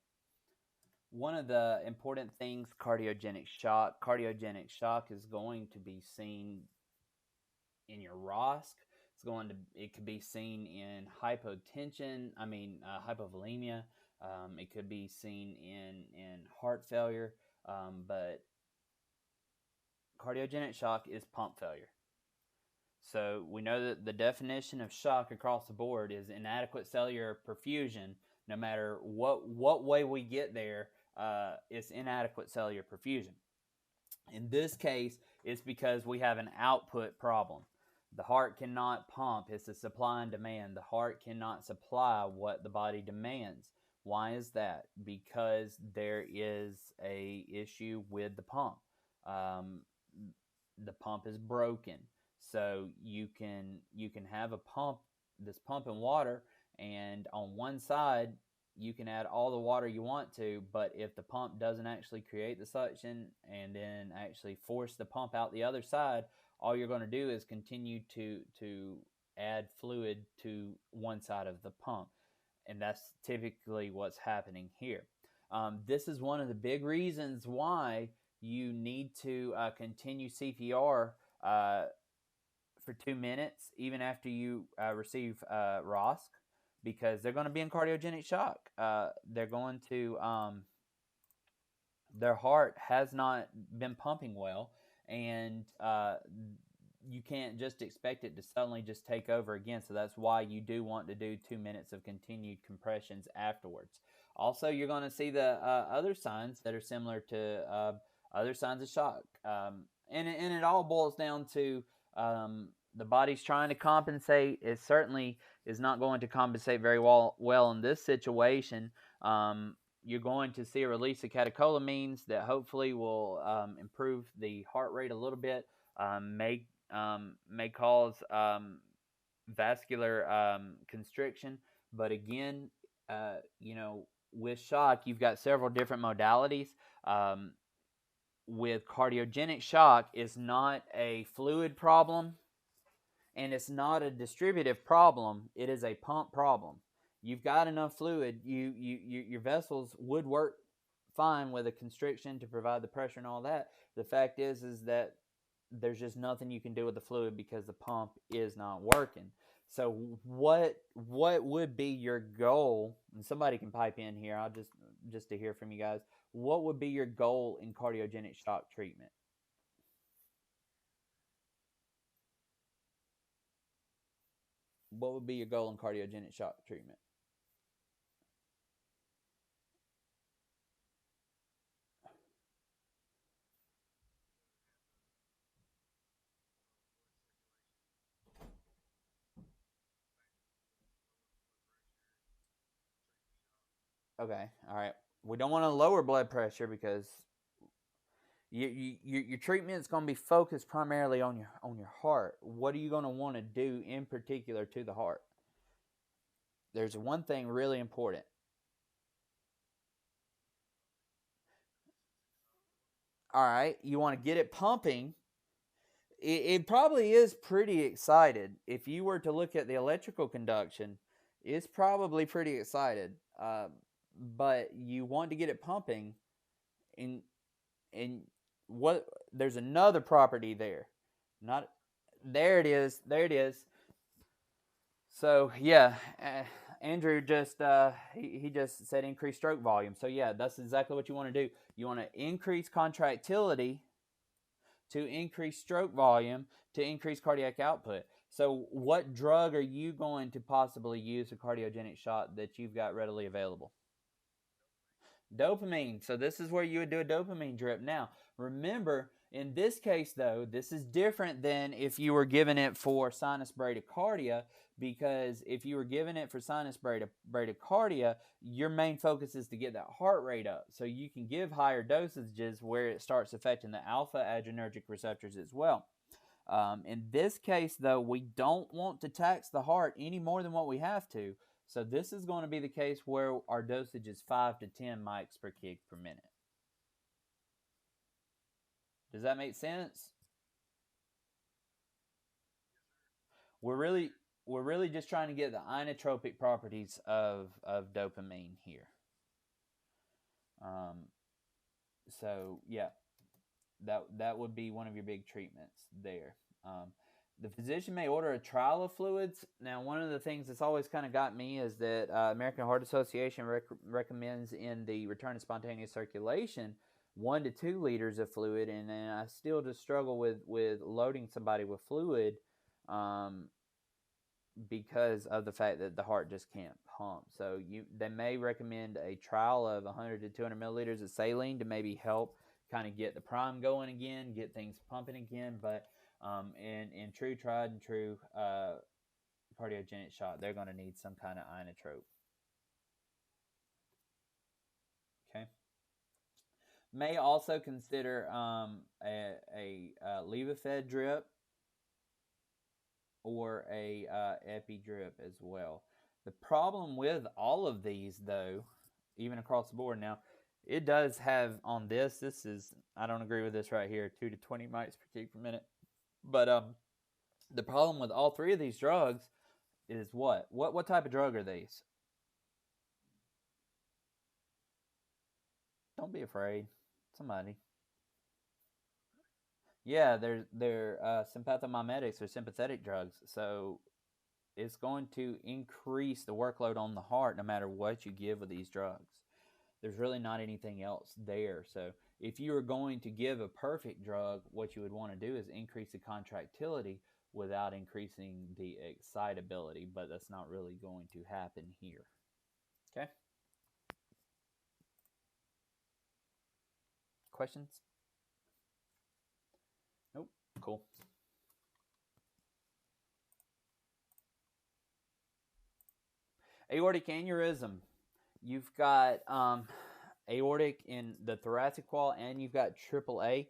One of the important things, cardiogenic shock. Cardiogenic shock is going to be seen in your ROSC. It could be seen in hypotension. Hypovolemia. It could be seen in heart failure. But cardiogenic shock is pump failure. So we know that the definition of shock across the board is inadequate cellular perfusion. No matter what way we get there, it's inadequate cellular perfusion. In this case, it's because we have an output problem. The heart cannot pump. It's a supply and demand. The heart cannot supply what the body demands. Why is that? Because there is a issue with the pump. Um, the pump is broken, so you can have a pump, this pump in water, and on one side you can add all the water you want to, but if the pump doesn't actually create the suction and then actually force the pump out the other side, all you're going to do is continue to add fluid to one side of the pump, and that's typically what's happening here. This is one of the big reasons why you need to continue CPR for 2 minutes, even after you receive ROSC, because they're going to be in cardiogenic shock. They're going to, their heart has not been pumping well, and you can't just expect it to suddenly just take over again. So that's why you do want to do 2 minutes of continued compressions afterwards. Also, you're going to see the other signs that are similar to other signs of shock. And it all boils down to the body's trying to compensate. It certainly is not going to compensate very well in this situation. You're going to see a release of catecholamines that hopefully will improve the heart rate a little bit, may cause vascular constriction. But again, with shock, you've got several different modalities. With cardiogenic shock, it's not a fluid problem and it's not a distributive problem. It is a pump problem. You've got enough fluid. Your vessels would work fine with a constriction to provide the pressure and all that. The fact is that there's just nothing you can do with the fluid because the pump is not working. So what would be your goal? And somebody can pipe in here. I'll just to hear from you guys. What would be your goal in cardiogenic shock treatment? What would be your goal in cardiogenic shock treatment? Okay, all right. We don't want to lower blood pressure because your treatment is going to be focused primarily on your heart. What are you going to want to do in particular to the heart? There's one thing really important. All right, you want to get it pumping. It probably is pretty excited. If you were to look at the electrical conduction, it's probably pretty excited. But you want to get it pumping, and what there's another property there. Not there it is. There it is. So yeah, Andrew just he just said increase stroke volume. So yeah, that's exactly what you want to do. You want to increase contractility to increase stroke volume to increase cardiac output. So what drug are you going to possibly use for cardiogenic shock that you've got readily available? Dopamine. So this is where you would do a dopamine drip. Now, remember, in this case, though, this is different than if you were giving it for sinus bradycardia, because if you were giving it for sinus bradycardia, your main focus is to get that heart rate up. So you can give higher dosages where it starts affecting the alpha adrenergic receptors as well. In this case, though, we don't want to tax the heart any more than what we have to. So this is going to be the case where our dosage is 5 to 10 mics per kg per minute. Does that make sense? We're really just trying to get the inotropic properties of dopamine here. So yeah, that would be one of your big treatments there. The physician may order a trial of fluids. Now, one of the things that's always kind of got me is that American Heart Association recommends in the return to spontaneous circulation 1 to 2 liters of fluid, and then I still just struggle with loading somebody with fluid because of the fact that the heart just can't pump. So they may recommend a trial of 100 to 200 milliliters of saline to maybe help kind of get the prime going again, get things pumping again, but in true tried and true cardiogenic shock, they're going to need some kind of inotrope. May also consider Levophed Drip or a Epi Drip as well. The problem with all of these, though, even across the board now, it does have on this is, I don't agree with this right here, 2 to 20 mics per cube per minute. But the problem with all three of these drugs is what? What type of drug are these? Don't be afraid. Somebody. Yeah, they're sympathomimetics or sympathetic drugs. So it's going to increase the workload on the heart no matter what you give with these drugs. There's really not anything else there. So if you are going to give a perfect drug, what you would want to do is increase the contractility without increasing the excitability, but that's not really going to happen here. Okay? Questions? Nope. Cool. Aortic aneurysm. You've got aortic in the thoracic wall, and you've got AAA.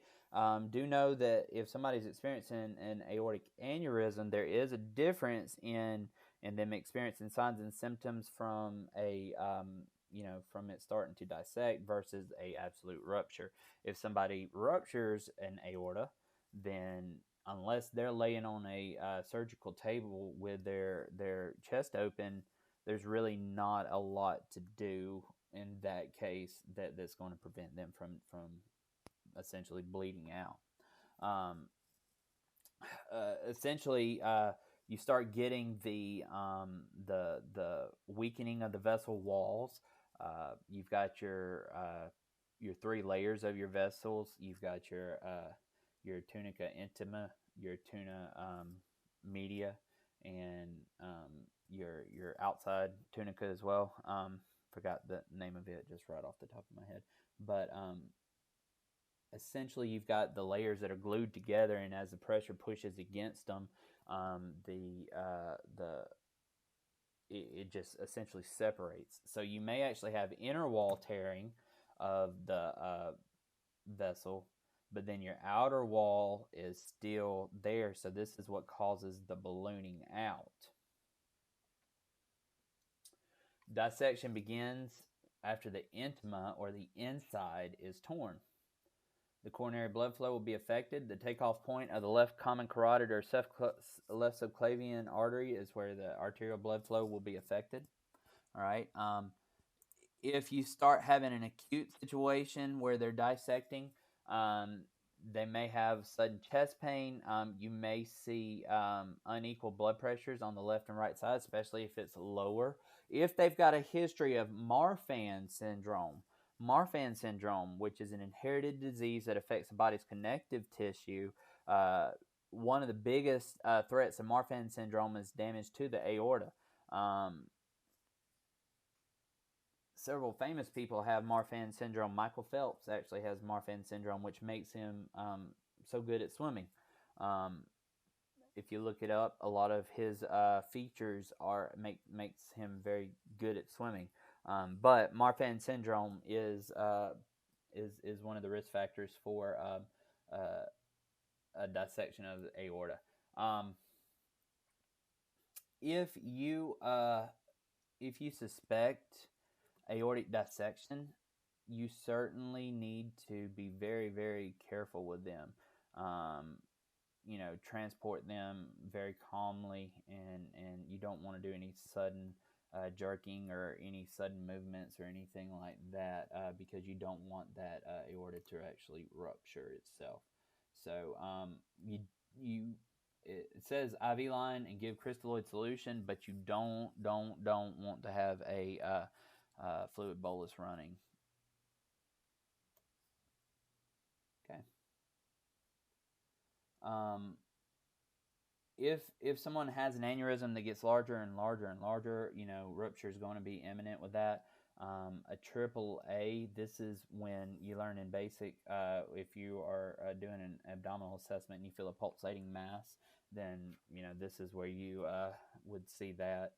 Do know that if somebody's experiencing an aortic aneurysm, there is a difference in them experiencing signs and symptoms from a from it starting to dissect versus a absolute rupture. If somebody ruptures an aorta, then unless they're laying on a surgical table with their chest open, there's really not a lot to do in that case that's going to prevent them from essentially bleeding out. Essentially, you start getting the weakening of the vessel walls. You've got your 3 layers of your vessels. You've got your tunica intima, your tuna media, and your outside tunica as well. Forgot the name of it just right off the top of my head, but essentially you've got the layers that are glued together, and as the pressure pushes against them, it just essentially separates. So you may actually have inner wall tearing of the vessel, but then your outer wall is still there. So this is what causes the ballooning out. Dissection begins after the intima, or the inside, is torn. The coronary blood flow will be affected. The takeoff point of the left common carotid or left subclavian artery is where the arterial blood flow will be affected. All right. If you start having an acute situation where they're dissecting, they may have sudden chest pain. You may see unequal blood pressures on the left and right side, especially if it's lower. If they've got a history of Marfan syndrome, which is an inherited disease that affects the body's connective tissue, one of the biggest threats of Marfan syndrome is damage to the aorta. Several famous people have Marfan syndrome. Michael Phelps actually has Marfan syndrome, which makes him so good at swimming. If you look it up, a lot of his features makes him very good at swimming. But Marfan syndrome is one of the risk factors for a dissection of the aorta. If you suspect aortic dissection, you certainly need to be very, very careful with them. Transport them very calmly, and you don't want to do any sudden jerking or any sudden movements or anything like that, because you don't want that aorta to actually rupture itself. So it says IV line and give crystalloid solution, but you don't want to have a fluid bolus running. Okay. If someone has an aneurysm that gets larger and larger and larger, rupture is going to be imminent with that. A AAA, this is when you learn in basic, if you are doing an abdominal assessment and you feel a pulsating mass, then this is where you would see that.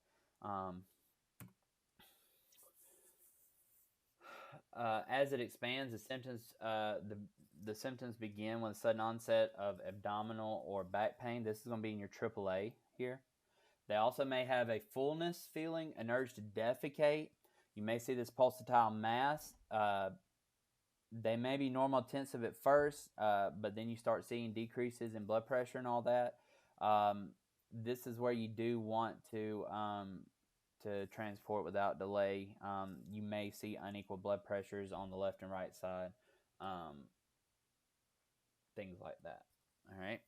as it expands, the symptoms begin with a sudden onset of abdominal or back pain. This is going to be in your AAA here. They also may have a fullness feeling, an urge to defecate. You may see this pulsatile mass. They may be normal intensive at first, but then you start seeing decreases in blood pressure and all that. This is where you do want to transport without delay. You may see unequal blood pressures on the left and right side, things like that. All right.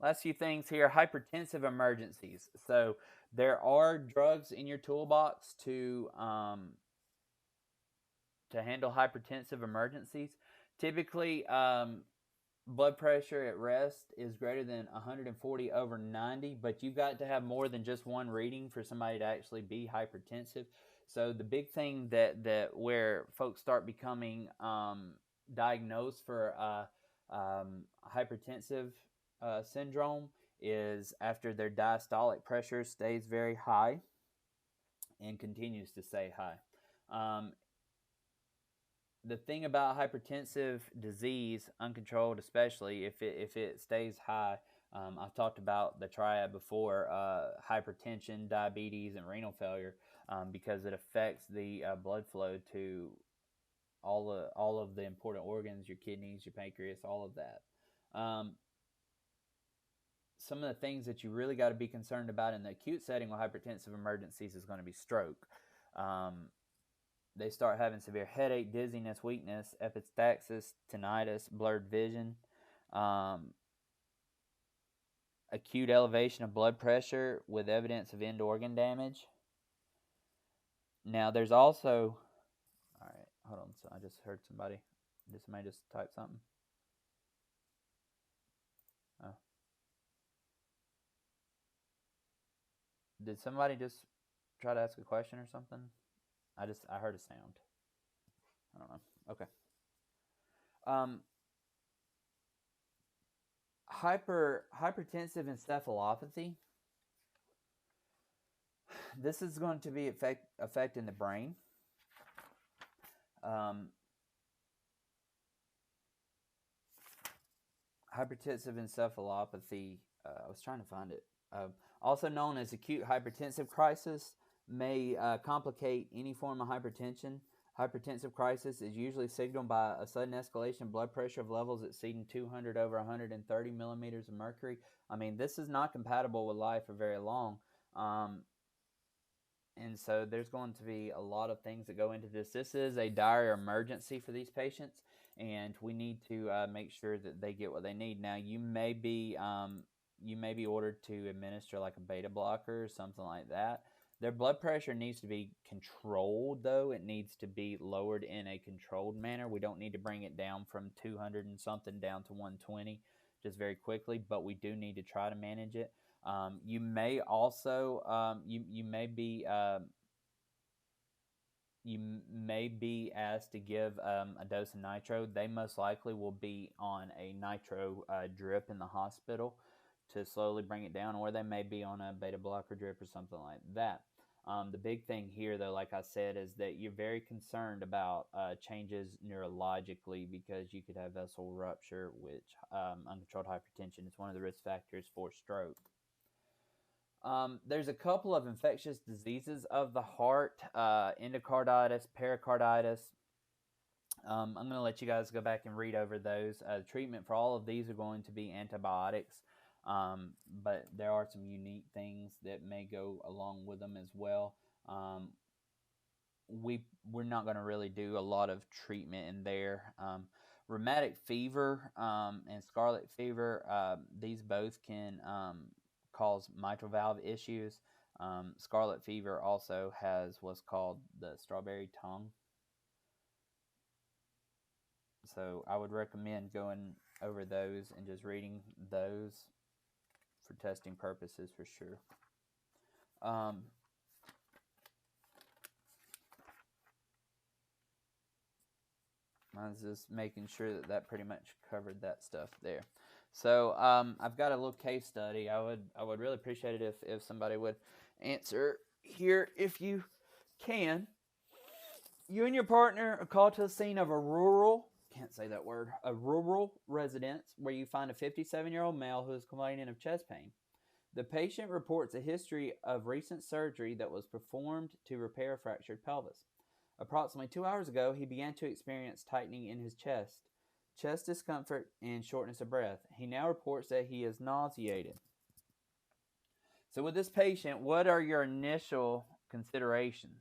Last few things here, hypertensive emergencies. So there are drugs in your toolbox to handle hypertensive emergencies. Typically, blood pressure at rest is greater than 140/90, but you've got to have more than just one reading for somebody to actually be hypertensive. So the big thing that where folks start becoming diagnosed for hypertensive syndrome is after their diastolic pressure stays very high and continues to stay high. The thing about hypertensive disease, uncontrolled especially, if it stays high, I've talked about the triad before, hypertension, diabetes, and renal failure, because it affects the blood flow to all of the important organs, your kidneys, your pancreas, all of that. Some of the things that you really got to be concerned about in the acute setting with hypertensive emergencies is going to be stroke. They start having severe headache, dizziness, weakness, epistaxis, tinnitus, blurred vision, acute elevation of blood pressure with evidence of end organ damage. Now, there's also, all right, hold on. So I just heard somebody. Did somebody just type something? Oh. Did somebody just try to ask a question or something? I heard a sound. I don't know. Okay. Hypertensive encephalopathy. This is going to be affecting the brain. Hypertensive encephalopathy. I was trying to find it. Also known as acute hypertensive crisis, may complicate any form of hypertension. Hypertensive crisis is usually signaled by a sudden escalation of blood pressure of levels exceeding 200/130 millimeters of mercury. I mean, this is not compatible with life for very long. And so there's going to be a lot of things that go into this. This is a dire emergency for these patients, and we need to make sure that they get what they need. Now, you may be ordered to administer like a beta blocker or something like that. Their blood pressure needs to be controlled, though. It needs to be lowered in a controlled manner. We don't need to bring it down from 200 and something down to 120 just very quickly, but we do need to try to manage it. You may also you may be asked to give a dose of nitro. They most likely will be on a nitro drip in the hospital to slowly bring it down, or they may be on a beta blocker drip or something like that. The big thing here, though, like I said, is that you're very concerned about changes neurologically, because you could have vessel rupture, which uncontrolled hypertension is one of the risk factors for stroke. There's a couple of infectious diseases of the heart, endocarditis, pericarditis. I'm going to let you guys go back and read over those. The treatment for all of these are going to be antibiotics. But there are some unique things that may go along with them as well. We're not going to really do a lot of treatment in there. Rheumatic fever and scarlet fever, these both can cause mitral valve issues. Scarlet fever also has what's called the strawberry tongue. So I would recommend going over those and just reading those for testing purposes for sure. I was just making sure that pretty much covered that stuff there. So I've got a little case study. I would really appreciate it if somebody would answer here if you can. You and your partner are called to the scene of a rural, can't say that word, a rural residence where you find a 57-year-old male who is complaining of chest pain. The patient reports a history of recent surgery that was performed to repair a fractured pelvis. Approximately 2 hours ago, he began to experience tightening in his chest discomfort, and shortness of breath. He now reports that he is nauseated. So with this patient, what are your initial considerations?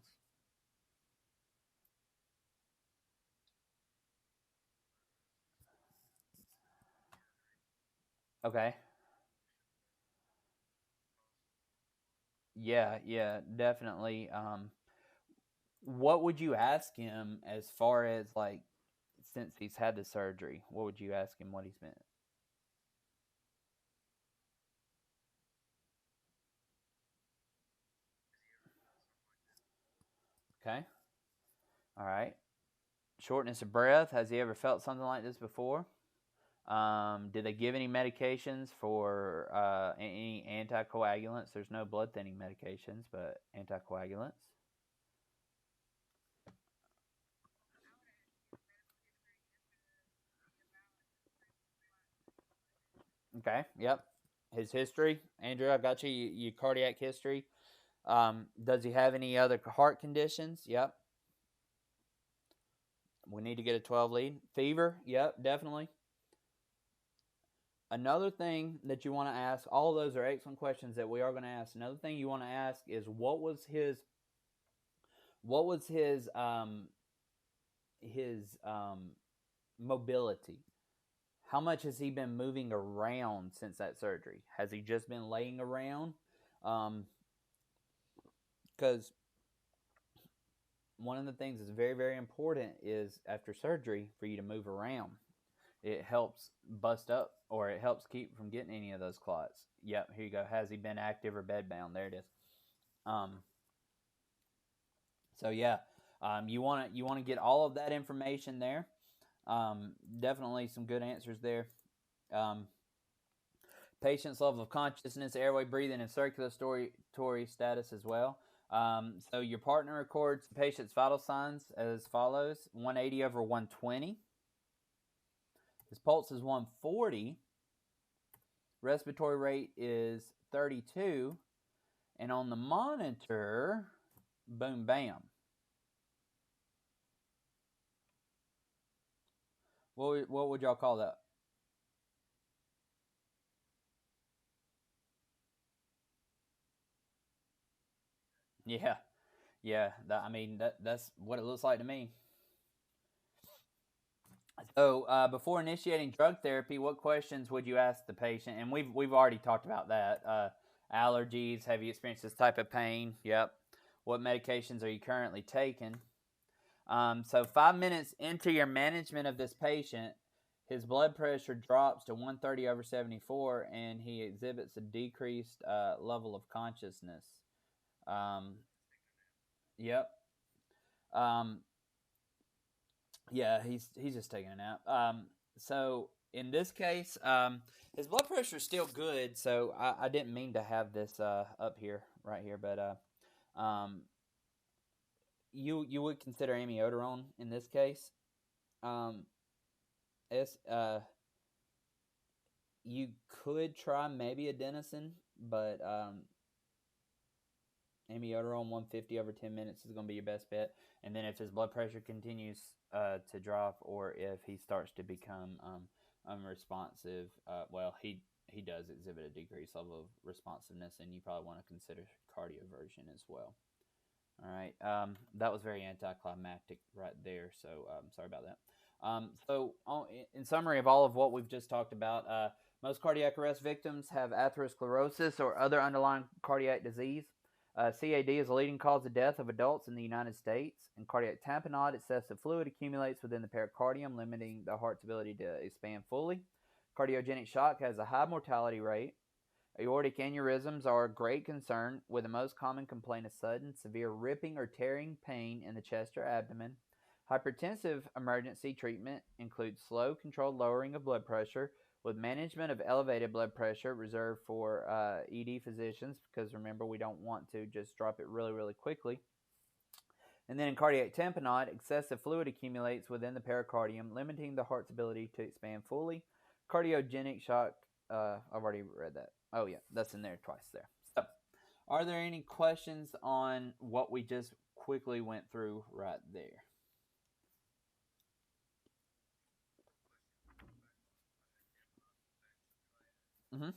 Okay. Yeah, definitely. What would you ask him as far as like since he's had the surgery? What would you ask him what he's been? Okay. All right. Shortness of breath. Has he ever felt something like this before? Did they give any medications for any anticoagulants? There's no blood thinning medications, but anticoagulants. Okay. Yep. His history, Andrew. I got you. Your cardiac history. Does he have any other heart conditions? Yep. We need to get a 12 lead. Fever? Yep, definitely. Another thing that you want to ask, all those are excellent questions that we are going to ask. Another thing you want to ask is what was his mobility? How much has he been moving around since that surgery? Has he just been laying around? Because one of the things that's very, very important is after surgery for you to move around. It helps bust up or it helps keep from getting any of those clots. Yep, here you go. Has he been active or bedbound? There it is. Um, so yeah, you want to get all of that information there. Definitely some good answers there. Um, Patient's level of consciousness, airway, breathing, and circulatory status as well. So your partner records the patient's vital signs as follows: 180 over 120. His pulse is 140. Respiratory rate is 32. And on the monitor, boom, bam. What would y'all call that? Yeah, yeah. That's what it looks like to me. So before initiating drug therapy, what questions would you ask the patient? And we've already talked about that. Allergies. Have you experienced this type of pain? Yep. What medications are you currently taking? So 5 minutes into your management of this patient, his blood pressure drops to 130 over 74, and he exhibits a decreased level of consciousness. Um, yep. Um, yeah, he's just taking a nap. So in this case, his blood pressure is still good. So I didn't mean to have this up here, right here, but you would consider amiodarone in this case. Um, it's you could try maybe adenosine, but amiodarone 150 over 10 minutes is going to be your best bet. And then if his blood pressure continues to drop, or if he starts to become unresponsive, well, he does exhibit a decreased level of responsiveness, and you probably want to consider cardioversion as well. All right, that was very anticlimactic right there, so sorry about that. So, in summary of all of what we've just talked about, most cardiac arrest victims have atherosclerosis or other underlying cardiac disease. CAD is a leading cause of death of adults in the United States. In cardiac tamponade, excessive fluid accumulates within the pericardium, limiting the heart's ability to expand fully. Cardiogenic shock has a high mortality rate. Aortic aneurysms are a great concern, with the most common complaint of sudden, severe ripping or tearing pain in the chest or abdomen. Hypertensive emergency treatment includes slow, controlled lowering of blood pressure, with management of elevated blood pressure reserved for ED physicians, because remember, we don't want to just drop it really, really quickly. And then in cardiac tamponade, excessive fluid accumulates within the pericardium, limiting the heart's ability to expand fully. Cardiogenic shock, I've already read that. Oh yeah, that's in there twice there. So, are there any questions on what we just quickly went through right there? Mm-hmm.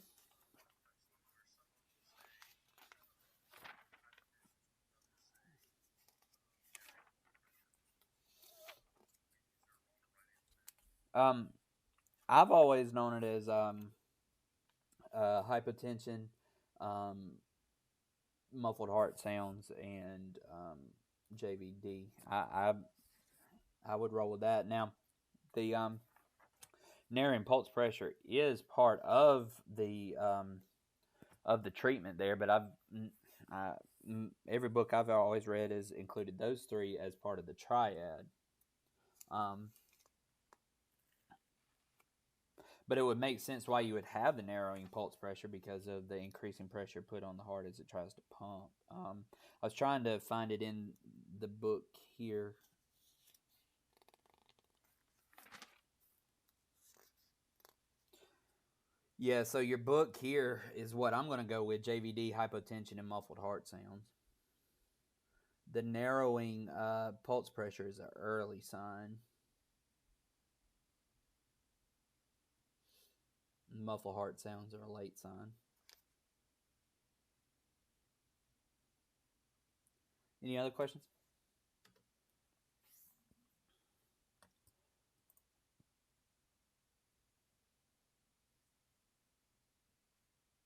Um, I've always known it as hypotension, um, muffled heart sounds, and JVD. I would roll with that. Now, the narrowing pulse pressure is part of the treatment there, but every book I've always read has included those three as part of the triad. But it would make sense why you would have the narrowing pulse pressure because of the increasing pressure put on the heart as it tries to pump. I was trying to find it in the book here. Yeah, so your book here is what I'm going to go with: JVD, hypotension, and muffled heart sounds. The narrowing pulse pressure is an early sign. Muffled heart sounds are a late sign. Any other questions?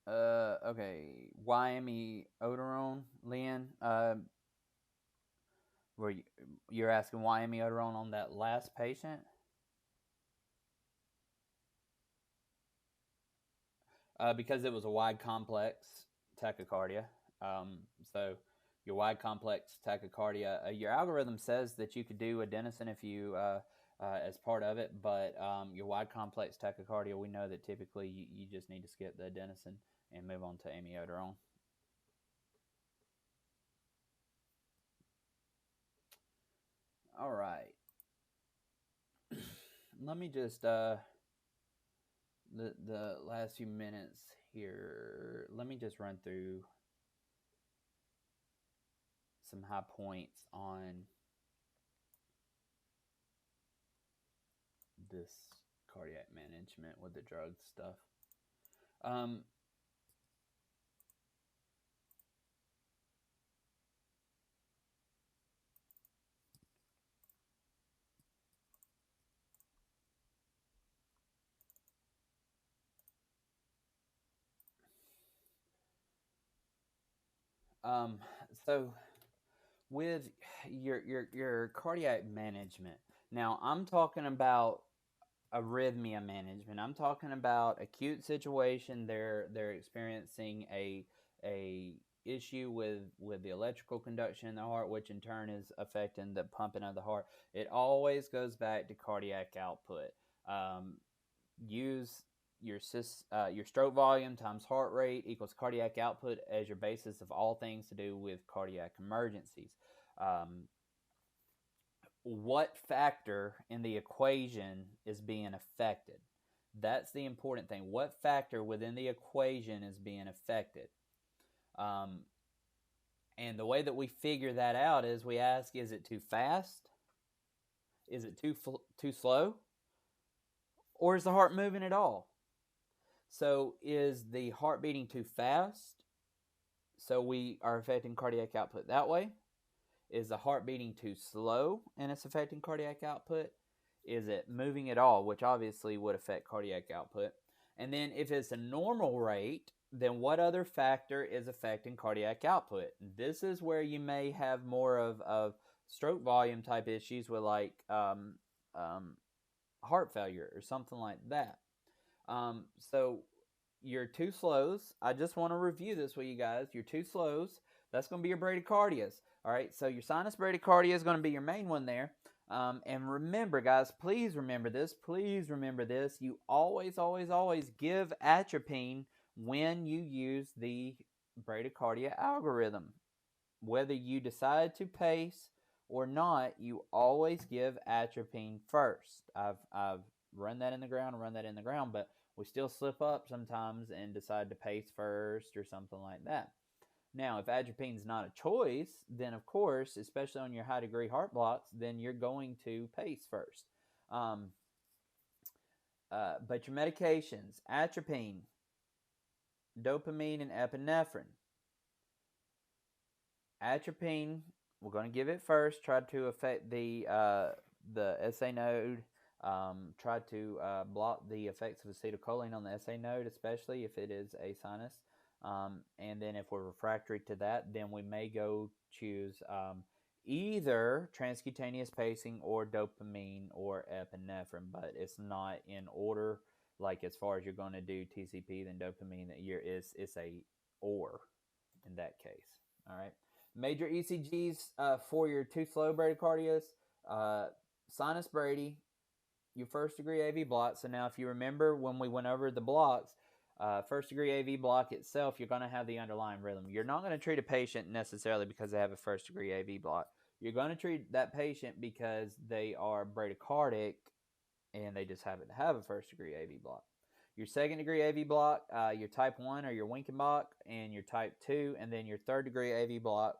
Okay. Amiodarone, Lynn. You're asking why amiodarone on that last patient? Because it was a wide complex tachycardia. So your wide complex tachycardia, your algorithm says that you could do adenosine if you as part of it, but your wide complex tachycardia, we know that typically you just need to skip the adenosine and move on to amiodarone. All right. Let me just the last few minutes here. Let me just run through some high points on this cardiac management with the drug stuff. So with your cardiac management, now I'm talking about arrhythmia management. I'm talking about acute situation. They're experiencing a issue with the electrical conduction in the heart, which in turn is affecting the pumping of the heart. It always goes back to cardiac output. Use your stroke volume times heart rate equals cardiac output as your basis of all things to do with cardiac emergencies. What factor in the equation is being affected? That's the important thing. What factor within the equation is being affected? And the way that we figure that out is we ask, is it too fast? Is it too slow? Or is the heart moving at all? So is the heart beating too fast? So we are affecting cardiac output that way. Is the heart beating too slow and it's affecting cardiac output? Is it moving at all, which obviously would affect cardiac output? And then if it's a normal rate, then what other factor is affecting cardiac output? This is where you may have more of stroke volume type issues with like heart failure or something like that. So your two slows, I just want to review this with you guys. Your two slows, that's going to be your bradycardias. All right, so your sinus bradycardia is going to be your main one there. And remember, guys, please remember this. Please remember this. You always, always, always give atropine when you use the bradycardia algorithm. Whether you decide to pace or not, you always give atropine first. I've run that in the ground, but we still slip up sometimes and decide to pace first or something like that. Now, if atropine is not a choice, then of course, especially on your high degree heart blocks, then you're going to pace first. But your medications, atropine, dopamine, and epinephrine. Atropine, we're going to give it first. Try to affect the SA node. Try to block the effects of acetylcholine on the SA node, especially if it is a sinus. And then if we're refractory to that, then we may go choose either transcutaneous pacing or dopamine or epinephrine, but it's not in order. Like as far as you're going to do TCP, then dopamine, it's a or in that case. All right. Major ECGs for your two slow bradycardias, sinus brady, your first degree AV block. So now if you remember when we went over the blocks, first degree AV block itself, you're going to have the underlying rhythm. You're not going to treat a patient necessarily because they have a first degree AV block. You're going to treat that patient because they are bradycardic and they just happen to have a first degree AV block. Your second degree AV block, your type 1 or your Winkenbach, and your type 2, and then your third degree AV block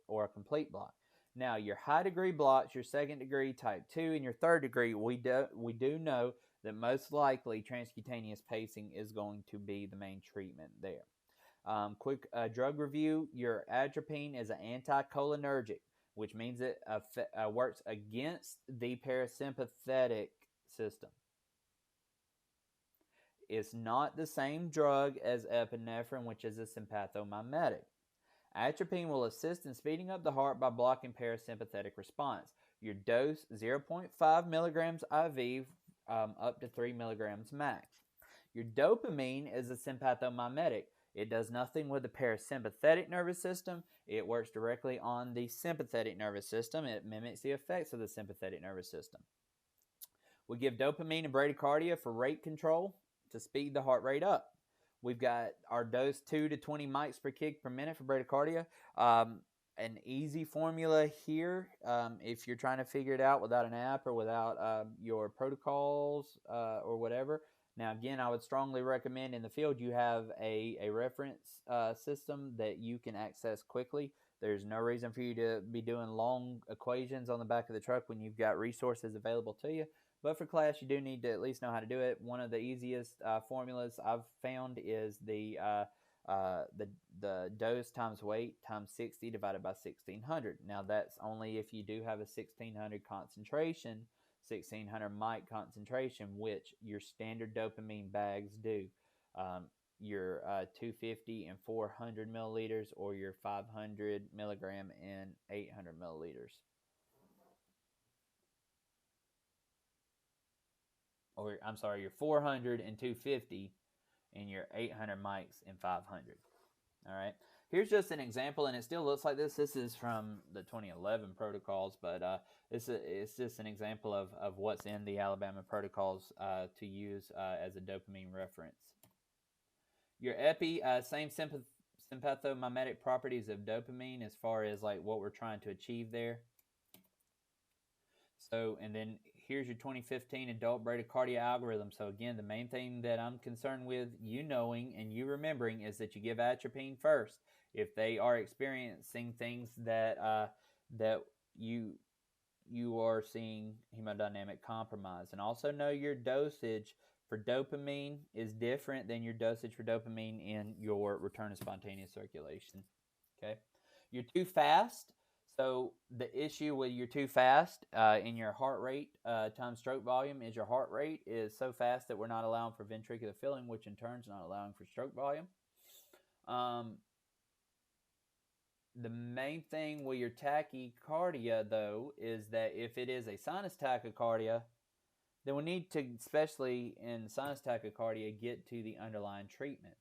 or a complete block. Now, your high degree blocks, your second degree, type 2, and your third degree, we do know that most likely transcutaneous pacing is going to be the main treatment there. Quick drug review, your atropine is an anticholinergic, which means it works against the parasympathetic system. It's not the same drug as epinephrine, which is a sympathomimetic. Atropine will assist in speeding up the heart by blocking parasympathetic response. Your dose, 0.5 milligrams IV up to 3 milligrams max. Your dopamine is a sympathomimetic. It does nothing with the parasympathetic nervous system. It works directly on the sympathetic nervous system. It mimics the effects of the sympathetic nervous system. We give dopamine and bradycardia for rate control to speed the heart rate up. We've got our dose 2 to 20 mics per kg per minute for bradycardia. An easy formula here if you're trying to figure it out without an app or without your protocols or whatever. Now, again, I would strongly recommend in the field you have a reference system that you can access quickly. There's no reason for you to be doing long equations on the back of the truck when you've got resources available to you. But for class, you do need to at least know how to do it. One of the easiest formulas I've found is the dose times weight times 60 divided by 1600. Now, that's only if you do have a 1600 concentration, 1600 mic concentration, which your standard dopamine bags do. Your 250 and 400 milliliters or your 500 milligram and 800 milliliters. Or I'm sorry, your 400 and 250 and your 800 mics and 500. All right. Here's just an example, and it still looks like this. This is from the 2011 protocols, but it's just an example of what's in the Alabama protocols to use as a dopamine reference. Your epi, same sympathomimetic properties of dopamine as far as like what we're trying to achieve there. So, and then here's your 2015 adult bradycardia algorithm. So again, the main thing that I'm concerned with you knowing and you remembering is that you give atropine first if they are experiencing things that you are seeing hemodynamic compromise. And also know your dosage for dopamine is different than your dosage for dopamine in your return of spontaneous circulation. Okay, you're too fast. So the issue with you're too fast in your heart rate times stroke volume is your heart rate is so fast that we're not allowing for ventricular filling, which in turn is not allowing for stroke volume. The main thing with your tachycardia, though, is that if it is a sinus tachycardia, then we need to, especially in sinus tachycardia, get to the underlying treatment.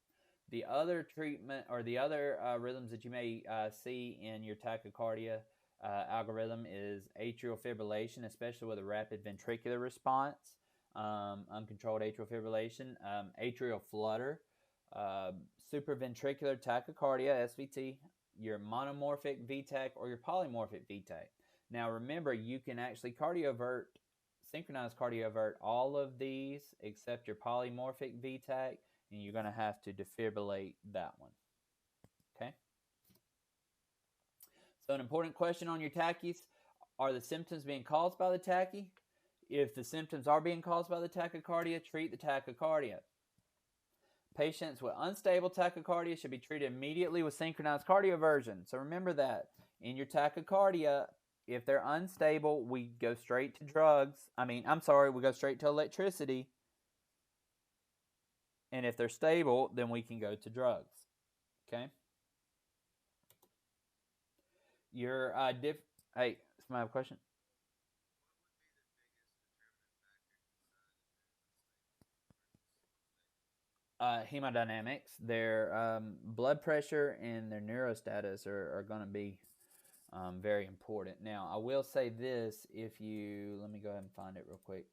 The other treatment or the other rhythms that you may see in your tachycardia algorithm is atrial fibrillation, especially with a rapid ventricular response, uncontrolled atrial fibrillation, atrial flutter, supraventricular tachycardia, SVT, your monomorphic VTAC or your polymorphic VTAC. Now remember, you can actually synchronized cardiovert all of these except your polymorphic VTAC, and you're going to have to defibrillate that one. Okay? So an important question on your tachys, are the symptoms being caused by the tachy? If the symptoms are being caused by the tachycardia, treat the tachycardia. Patients with unstable tachycardia should be treated immediately with synchronized cardioversion. So remember that. In your tachycardia, if they're unstable, we go straight to drugs. We go straight to electricity. And if they're stable, then we can go to drugs. Okay? Hey, somebody have a question? Hemodynamics, their blood pressure and their neurostatus are going to be very important. Now, I will say this, let me go ahead and find it real quick.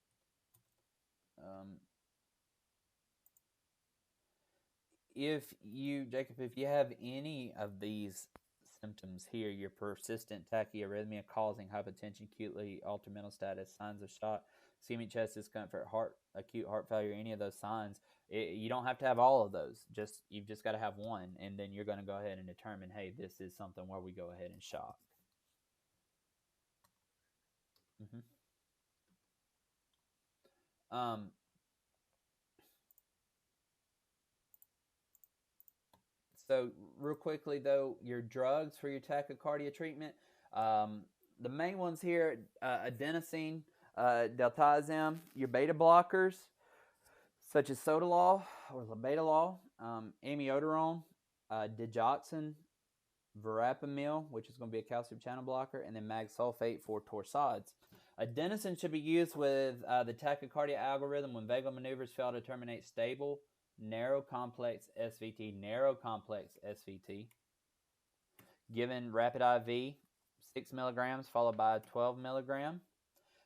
Jacob, if you have any of these symptoms here, your persistent tachyarrhythmia causing hypotension, acutely altered mental status, signs of shock, ischemic chest discomfort, acute heart failure, any of those signs, you don't have to have all of those. You've just got to have one, and then you're going to go ahead and determine, hey, this is something where we go ahead and shock. So real quickly though, your drugs for your tachycardia treatment, the main ones here, adenosine, diltiazem, your beta blockers, such as Sotalol or Labetalol, amiodarone, digoxin, verapamil, which is going to be a calcium channel blocker, and then mag sulfate for torsades. Adenosine should be used with the tachycardia algorithm when vagal maneuvers fail to terminate stable narrow complex SVT, given rapid IV, 6 milligrams followed by 12 milligram.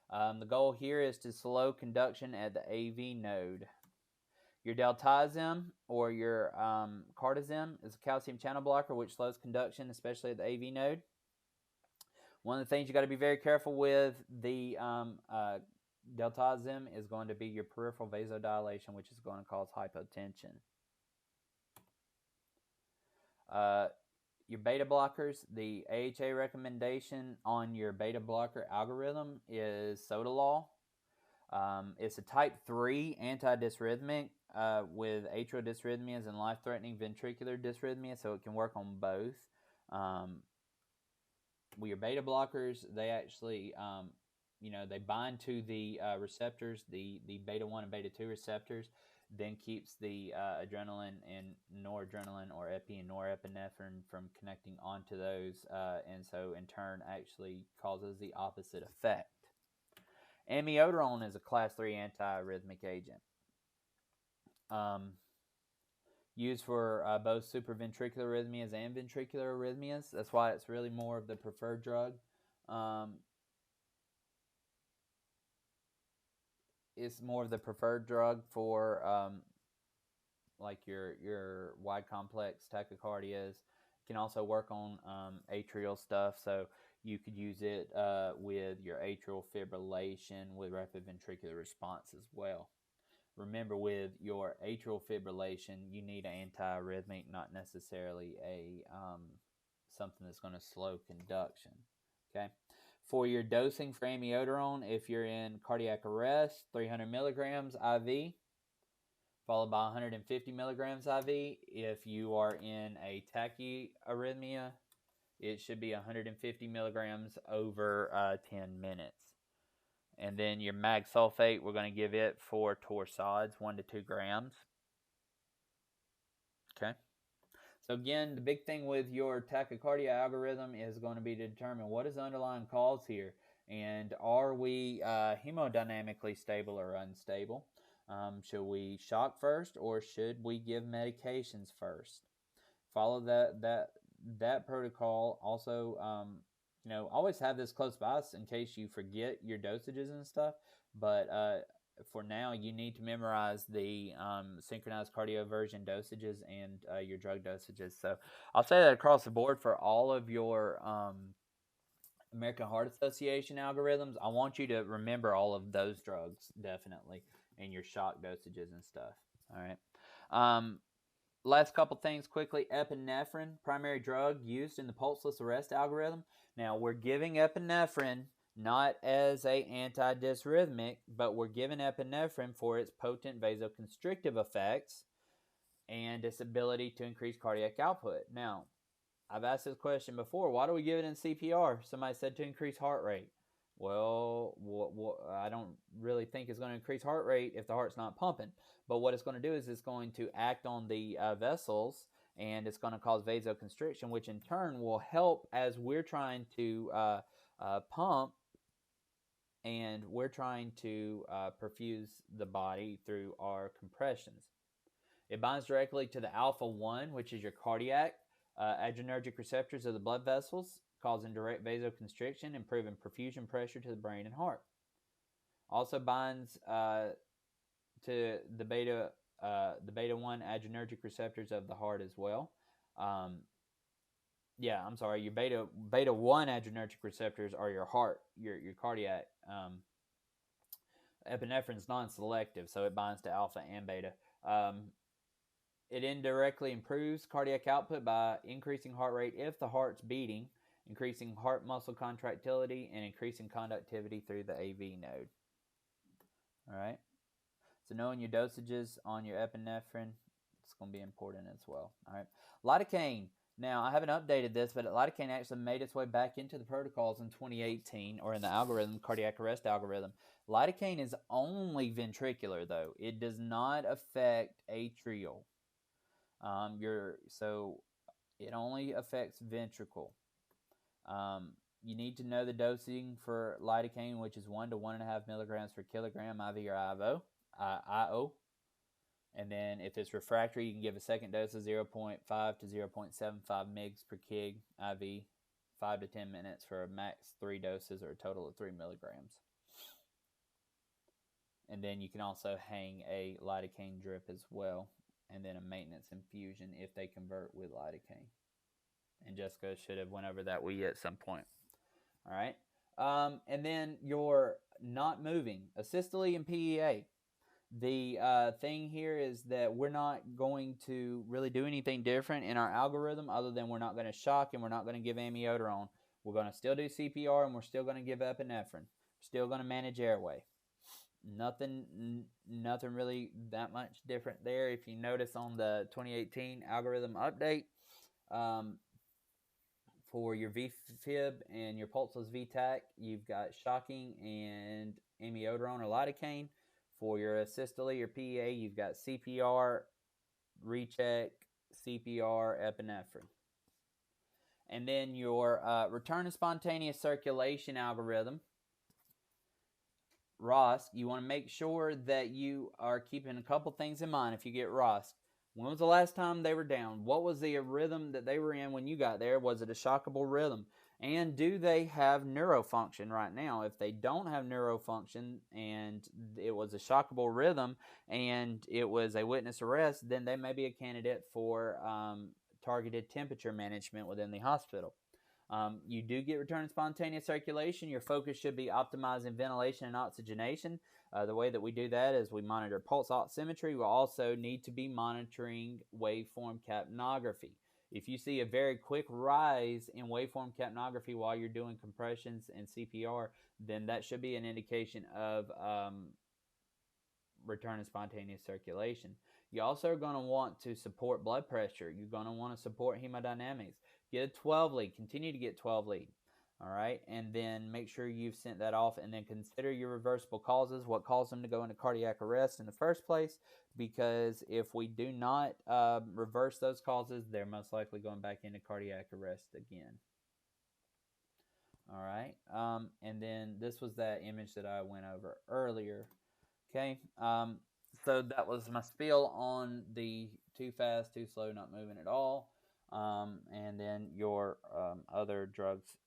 The goal here is to slow conduction at the AV node. Your diltiazem or your cardizem is a calcium channel blocker which slows conduction, especially at the AV node. One of the things you got to be very careful with the diltiazem is going to be your peripheral vasodilation, which is going to cause hypotension. Your beta blockers, the AHA recommendation on your beta blocker algorithm is Sotalol. It's a type 3 antidysrhythmic with atrial dysrhythmias and life-threatening ventricular dysrhythmia, so it can work on both. With your beta blockers, they actually they bind to the receptors, the beta 1 and beta 2 receptors, then keeps the adrenaline and noradrenaline or epi and norepinephrine from connecting onto those, and so in turn actually causes the opposite effect. Amiodarone is a class 3 antiarrhythmic agent. Used for both supraventricular arrhythmias and ventricular arrhythmias. That's why it's really more of the preferred drug. It's more of the preferred drug for like your wide complex tachycardias. It can also work on atrial stuff, so you could use it with your atrial fibrillation with rapid ventricular response as well. Remember, with your atrial fibrillation, you need an antiarrhythmic, not necessarily a something that's going to slow conduction. Okay. For your dosing for amiodarone, if you're in cardiac arrest, 300 milligrams IV, followed by 150 milligrams IV. If you are in a tachyarrhythmia, it should be 150 milligrams over 10 minutes. And then your mag sulfate, we're going to give it for torsades, 1 to 2 grams. Okay. So again, the big thing with your tachycardia algorithm is going to be to determine what is the underlying cause here, and are we hemodynamically stable or unstable? Should we shock first, or should we give medications first? Follow that protocol. Also, always have this close by us in case you forget your dosages and stuff. But for now, you need to memorize the synchronized cardioversion dosages and your drug dosages. So I'll say that across the board for all of your American Heart Association algorithms. I want you to remember all of those drugs, definitely, and your shock dosages and stuff. All right. Last couple things quickly. Epinephrine, primary drug used in the pulseless arrest algorithm. Now, we're giving epinephrine not as a antidysrhythmic, but we're giving epinephrine for its potent vasoconstrictive effects and its ability to increase cardiac output. Now, I've asked this question before. Why do we give it in CPR? Somebody said to increase heart rate. Well, I don't really think it's going to increase heart rate if the heart's not pumping. But what it's going to do is it's going to act on the vessels, and it's going to cause vasoconstriction, which in turn will help as we're trying to pump and we're trying to perfuse the body through our compressions. It binds directly to the alpha-1, which is your cardiac adrenergic receptors of the blood vessels, causing direct vasoconstriction, improving perfusion pressure to the brain and heart. Also binds to the beta 1 adrenergic receptors of the heart as well. Your beta 1 adrenergic receptors are your heart, your cardiac. Epinephrine is non-selective, so it binds to alpha and beta. It indirectly improves cardiac output by increasing heart rate if the heart's beating, increasing heart muscle contractility, and increasing conductivity through the AV node. All right. So knowing your dosages on your epinephrine, it's going to be important as well. All right. Lidocaine. Now, I haven't updated this, but lidocaine actually made its way back into the protocols in 2018, or in the algorithm, cardiac arrest algorithm. Lidocaine is only ventricular, though. It does not affect atrial. So it only affects ventricle. You need to know the dosing for lidocaine, which is 1 to 1.5 milligrams per kilogram IV or IO. And then if it's refractory, you can give a second dose of 0.5 to 0.75 mg per kg IV, 5 to 10 minutes for a max 3 doses or a total of 3 milligrams. And then you can also hang a lidocaine drip as well, and then a maintenance infusion if they convert with lidocaine. And Jessica should have went over that with you at some point. All right. And then your not moving, asystole and PEA. The thing here is that we're not going to really do anything different in our algorithm other than we're not going to shock and we're not going to give amiodarone. We're going to still do CPR and we're still going to give epinephrine. We're still going to manage airway. Nothing really that much different there. If you notice on the 2018 algorithm update, for your VFib and your pulseless VTAC, you've got shocking and amiodarone or lidocaine. For your asystole or PEA, you've got CPR, recheck, CPR, epinephrine. And then your return of spontaneous circulation algorithm, ROSC, you want to make sure that you are keeping a couple things in mind if you get ROSC. When was the last time they were down? What was the rhythm that they were in when you got there? Was it a shockable rhythm? And do they have neurofunction right now? If they don't have neurofunction and it was a shockable rhythm and it was a witness arrest, then they may be a candidate for targeted temperature management within the hospital. You do get return of spontaneous circulation. Your focus should be optimizing ventilation and oxygenation. The way that we do that is we monitor pulse oximetry. We'll also need to be monitoring waveform capnography. If you see a very quick rise in waveform capnography while you're doing compressions and CPR, then that should be an indication of return of spontaneous circulation. You also are going to want to support blood pressure. You're going to want to support hemodynamics. Get a 12 lead. Continue to get 12 lead. All right, and then make sure you've sent that off, and then consider your reversible causes, what caused them to go into cardiac arrest in the first place, because if we do not reverse those causes, they're most likely going back into cardiac arrest again. All right, and then this was that image that I went over earlier. Okay, so that was my spiel on the too fast, too slow, not moving at all, and then your other drugs.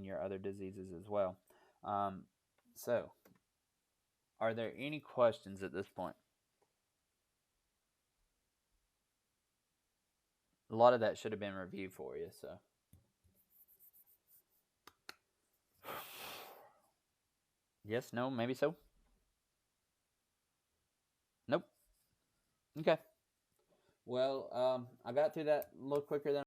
Your other diseases as well. So, are there any questions at this point? A lot of that should have been reviewed for you, so. Yes, no, maybe so. Nope. Okay. Well, I got through that a little quicker than